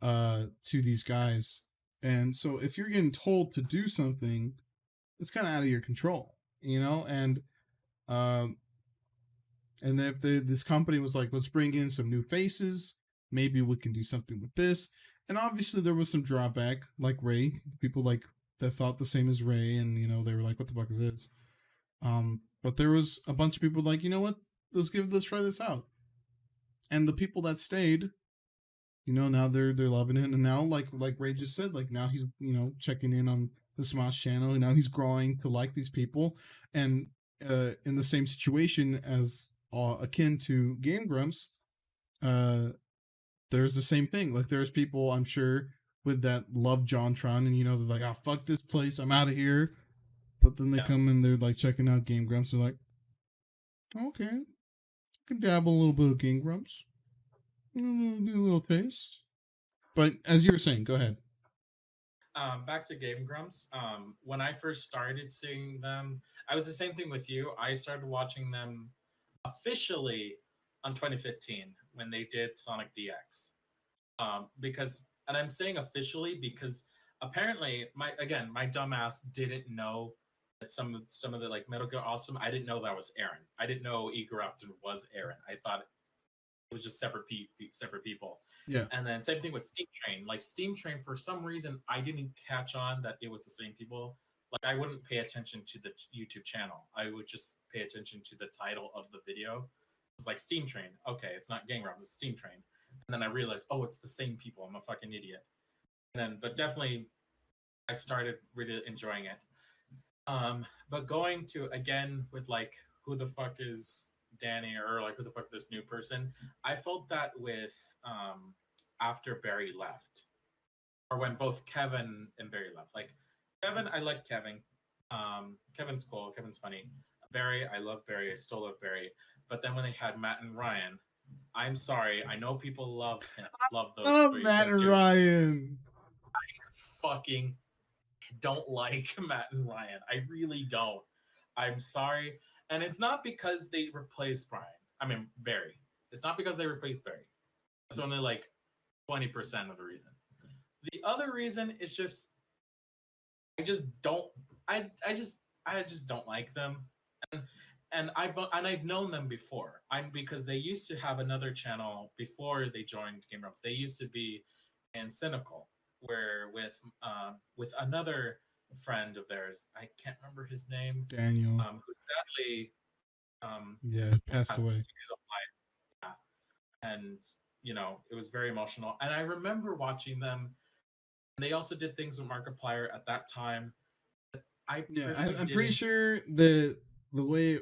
to these guys. And so if you're getting told to do something, it's kind of out of your control, um, and if this company was like, let's bring in some new faces, maybe we can do something with this. And obviously there was some drawback, like Ray, people like that thought the same as Ray, and they were like, what the fuck is this? But there was a bunch of people like, you know what? Let's try this out. And the people that stayed, now they're loving it. And now like Ray just said, like now he's, checking in on the Smosh channel, and now he's growing to like these people. And in the same situation as akin to Game Grumps, there's the same thing. Like there's people I'm sure with that love JonTron, and they're like, oh fuck this place, I'm out of here. But then they come and they're like checking out Game Grumps. They're like, okay, I can dabble a little bit of Game Grumps, do a little taste. But as you were saying, go ahead. Back to Game Grumps. When I first started seeing them, I was the same thing with you. I started watching them officially on 2015 when they did Sonic DX. Because, and I'm saying officially because apparently my dumbass didn't know that some of the like Metal Gear Awesome. I didn't know that was Aaron. I didn't know Igor Upton was Aaron. I thought it was just separate people. Yeah. And then same thing with Steam Train. Like Steam Train, for some reason, I didn't catch on that it was the same people. Like I wouldn't pay attention to the YouTube channel. I would just pay attention to the title of the video. It's like Steam Train. Okay, it's not Gang Robs, it's Steam Train. And then I realized, oh, it's the same people. I'm a fucking idiot. And then, but definitely, I started really enjoying it. But going to again with like who the fuck is Danny, or like who the fuck is this new person? I felt that with after Barry left, or when both Kevin and Barry left. Like Kevin, I like Kevin. Kevin's cool. Kevin's funny. Barry, I love Barry. I still love Barry. But then when they had Matt and Ryan, I'm sorry. I know people love those three. Matt and Ryan. Fucking don't like Matt and Ryan. I really don't. I'm sorry. And it's not because they replaced Barry. It's not because they replaced Barry. It's only like 20% of the reason. The other reason is just I just don't I just don't like them. And I've known them before. Because they used to have another channel before they joined Game Grumps. They used to be in Cynical, where with another friend of theirs, I can't remember his name, Daniel, who sadly passed away. His own life. Yeah. And it was very emotional. And I remember watching them. And they also did things with Markiplier at that time. I'm pretty sure the way,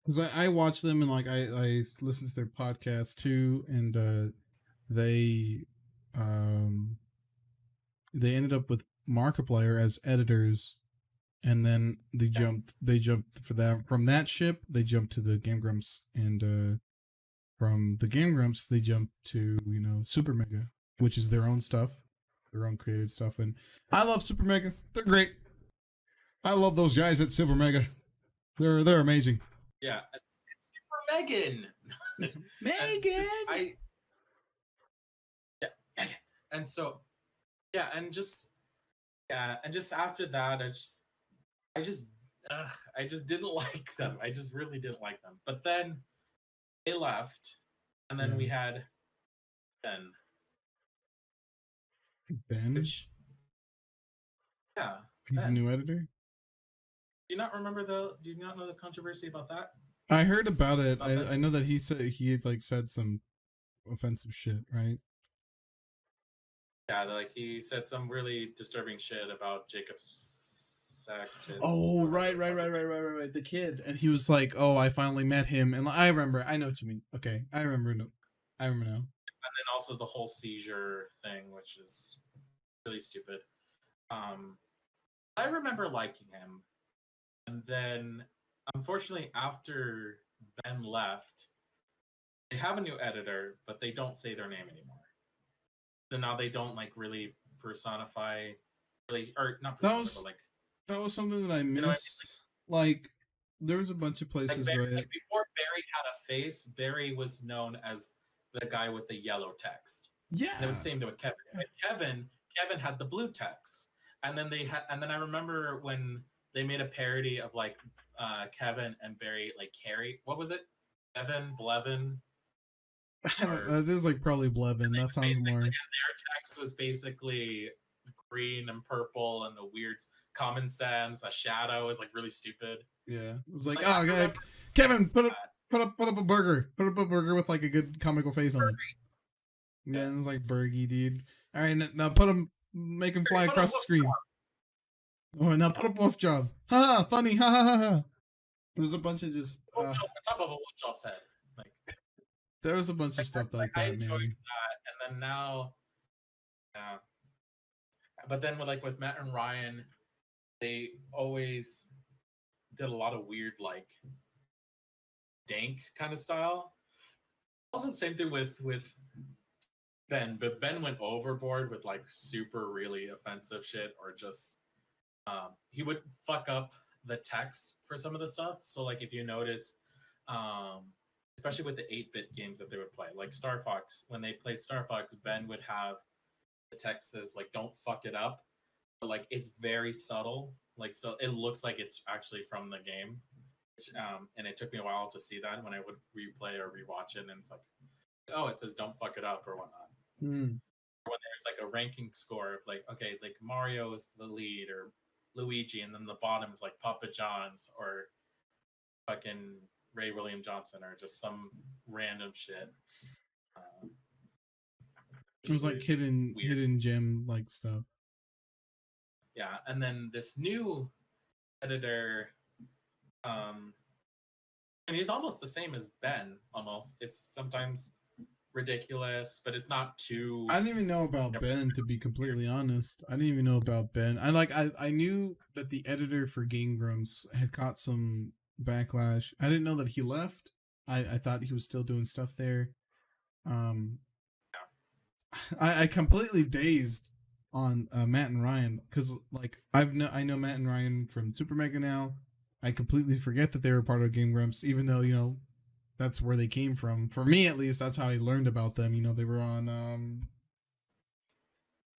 because I watched them and like I listened to their podcast too, and they ended up with Markiplier as editors, and then they jumped from that ship they jumped to the Game Grumps, and from the Game Grumps they jumped to Super Mega, which is their own stuff. their own created stuff. And I love Super Mega. They're great. I love those guys at Super Mega. They're amazing. Yeah, it's Super Megan. And this, Megan. yeah, and so yeah, and just after that, I just, I just didn't like them. I just really didn't like them. But then they left, and then Yeah. we had Ben, Ben. which yeah, He's a Ben. new editor. Do you not remember the? Do you not know the controversy about that? I heard about it. About Ben? I know that he said he had like said some offensive shit, right? Yeah, like he said some really disturbing shit about Jacob Sacktits Oh, or whatever right, the right, fuck right, his right, name right, is. right, right. The kid, and he was like, "Oh, I finally met him," and I remember. I know what you mean. Okay, I remember. No, I remember now. And then also the whole seizure thing, which is really stupid. Um, I remember liking him, and then unfortunately, after Ben left, they have a new editor, but they don't say their name anymore. So now they don't like really personify, really, or not That personify, but was like, that was something that I you know what I mean? missed. Like, there was a bunch of Like places Barry, that. like before Barry had a face, Barry was known as the guy with the yellow text. And it was Yeah. the same thing with Kevin. Yeah. But Kevin had the blue text. And then I remember when they made a parody of like Kevin and Barry like Carrie. What was it? Evan, Blevin, I don't. or This is like probably and Blevin. they That would sounds basically more. and their text was basically green and purple and the weird common sense. A shadow is like really stupid. Yeah, it was like, Like oh, I God, remember Kevin, that. put up a burger, put up a burger with like a good comical face on it. Yeah, Yeah. and it's like Bergie, dude. All right, now put him, make him fly Put a across the whoop screen. Oh, now put up wolf job. Ha, funny, ha ha ha ha. There was a bunch of just, on top of a woodchop's head. Like, there was a bunch of stuff like I that, enjoyed man. that, and then now, yeah. But then with Matt and Ryan, they always did a lot of weird like dank kind of style. Also, the same thing with Ben, but Ben went overboard with like super really offensive shit, or just he would fuck up the text for some of the stuff. So like if you notice, um, especially with the 8-bit games that they would play, like Star Fox, when they played Star Fox, Ben would have the text says like "Don't fuck it up," but like it's very subtle, like so it looks like it's actually from the game. Which, and it took me a while to see that when I would replay or rewatch it, and it's like, oh, it says "Don't fuck it up" or whatnot. Hmm. When there's like a ranking score of like, okay, like Mario is the lead or Luigi, and then the bottom is like Papa John's or fucking Ray William Johnson or just some random shit. It was like Really weird. hidden gem like stuff. Yeah, and then this new editor, and he's almost the same as Ben. Almost, it's sometimes ridiculous, but it's not too. I didn't even know about Ben, to be completely honest. I didn't even know about Ben. I knew that the editor for Game Grumps had got some backlash. I didn't know that he left. I thought he was still doing stuff there. Um, I completely dazed on Matt and Ryan because like I know Matt and Ryan from Super Mega now. I completely forget that they were part of Game Grumps, even though that's where they came from. For me, at least, that's how I learned about them. They were on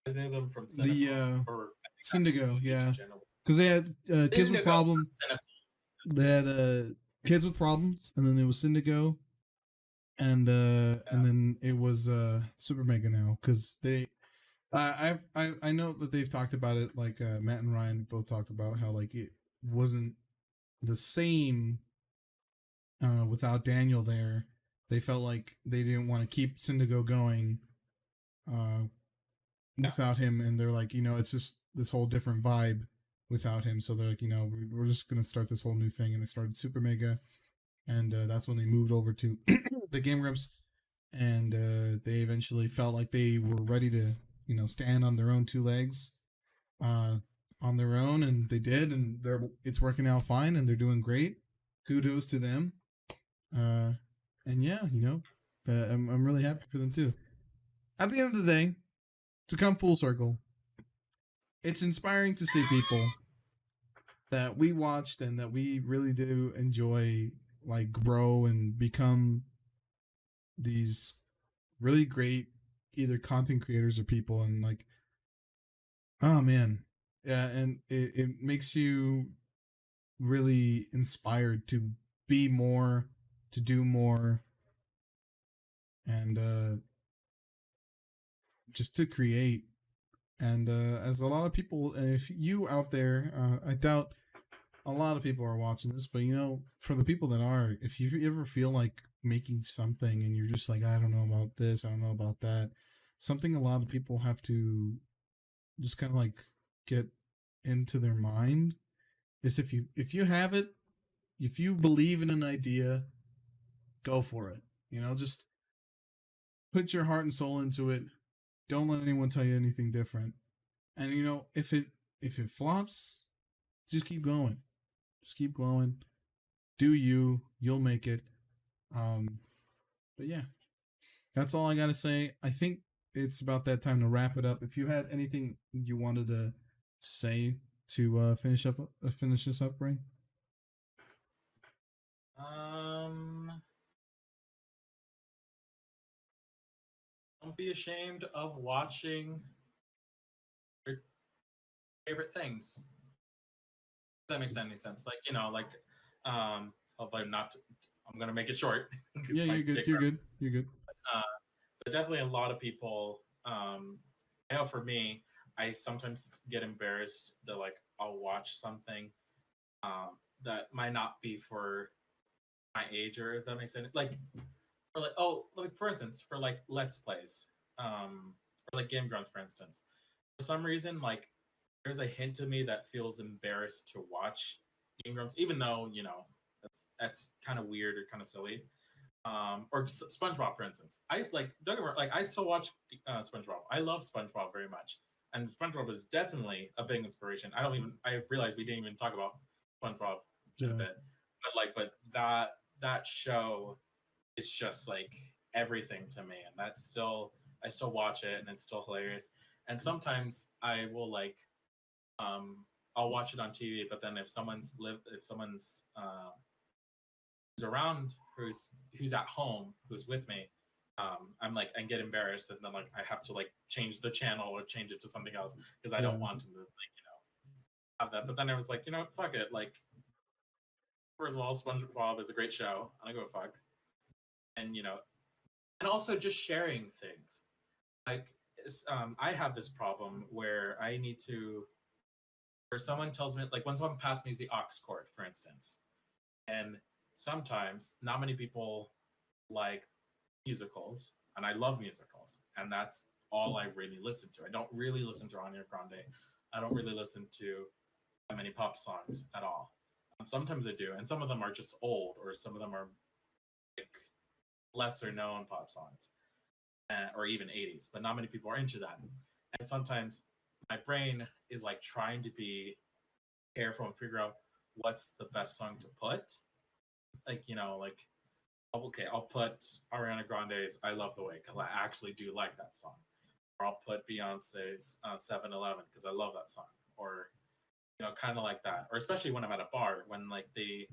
I knew them from the Cynical, or I think that's Syndigo, the yeah, YouTube channel. because they had kids with Syndigo, not problem. Cynical. They had kids with problems, and then there was Syndigo, and Yeah. then it was Super Mega now because they. I know that they've talked about it. Like Matt and Ryan both talked about how like it wasn't the same without Daniel there. They felt like they didn't want to keep Syndigo going uh, without him, and they're like, it's just this whole different vibe without him. So they're like, we're just gonna start this whole new thing, and they started Super Mega, and that's when they moved over to the Game Grumps, and they eventually felt like they were ready to, stand on their own two legs, on their own, and they did, and it's working out fine, and they're doing great. Kudos to them. And yeah, I'm really happy for them too. At the end of the day, to come full circle, it's inspiring to see people that we watched and that we really do enjoy like grow and become these really great either content creators or people. And like, oh man, yeah, and it makes you really inspired to be more, to do more, and just to create. And as a lot of people, and if you out there, I doubt a lot of people are watching this, but you know, for the people that are, if you ever feel like making something and you're just like, I don't know about this, I don't know about that, something a lot of people have to just kind of like get into their mind is if you have it, if you believe in an idea, go for it. You know, just put your heart and soul into it. Don't let anyone tell you anything different. And you know, if it flops, just keep going. Just keep going. Do you? You'll make it. But yeah, that's all I gotta say. I think it's about that time to wrap it up. If you had anything you wanted to say to finish this up, Ray. Don't be ashamed of watching your favorite things. If that makes any sense. Like, you know, like hopefully I'm gonna make it short. Yeah, you're good. You're good. You're good. Uh, but definitely a lot of people. I know for me, I sometimes get embarrassed that like I'll watch something that might not be for my age, or if that makes sense. Like, or like, oh, like for instance, for like Let's Plays, or like Game Grumps, for instance. For some reason, like there's a hint to me that feels embarrassed to watch Game Grumps, even though you know that's kind of weird or kind of silly. Or SpongeBob, for instance. I like don't get me wrong, like I still watch SpongeBob. I love SpongeBob very much, and SpongeBob is definitely a big inspiration. I realized we didn't even talk about SpongeBob in a bit, but that show is just like everything to me, and I still watch it, and it's still hilarious. And sometimes I will like I'll watch it on TV, but then if someone's who's around, who's at home, who's with me, I'm like I get embarrassed, and then like I have to like change the channel or change it to something else because I don't want to like have that. But then I was like, fuck it. Like first of all, SpongeBob is a great show. I don't give a fuck, and and also just sharing things. Like I have this problem where I need to, where someone tells me like when someone passes me the aux cord, for instance, and sometimes not many people like musicals, and I love musicals, and that's all I really listen to. I don't really listen to Ariana Grande. I don't really listen to that many pop songs at all. Sometimes I do, and some of them are just old, or some of them are like lesser known pop songs, or even 80s, but not many people are into that. And sometimes my brain is like trying to be careful and figure out what's the best song to put. Like, like okay, I'll put Ariana Grande's "I Love the Way" because I actually do like that song, or I'll put Beyonce's "7-Eleven" because I love that song, or kind of like that. Or especially when I'm at a bar, when like you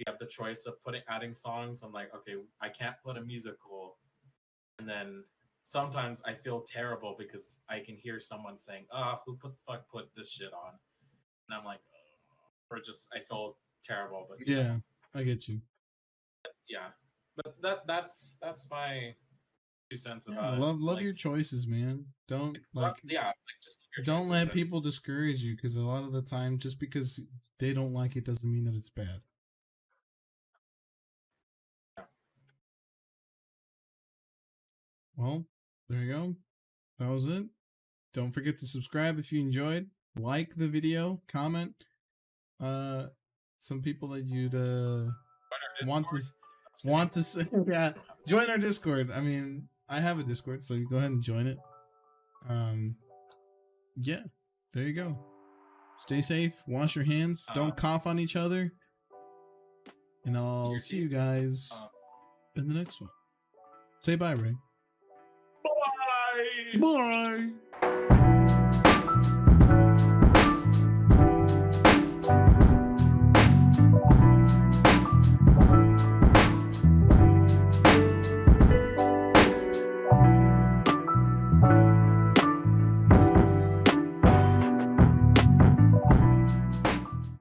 have the choice of adding songs. I'm like, okay, I can't put a musical, and then sometimes I feel terrible because I can hear someone saying, "Oh, who put this shit on?" And I'm like, oh, or just I feel terrible. But yeah, I get you. Yeah, but that's my 2 cents about it. Love like, your choices, man. Don't like just your don't let choices people discourage you, because a lot of the time, just because they don't like it doesn't mean that it's bad. Yeah. Well, there you go. That was it. Don't forget to subscribe if you enjoyed. Like the video, comment. Some people that you'd want to say, yeah, join our Discord. I mean, I have a Discord, so you go ahead and join it. Yeah, there you go. Stay safe. Wash your hands. Don't cough on each other. And I'll see you guys in the next one. Say bye, Ray. Bye. Bye.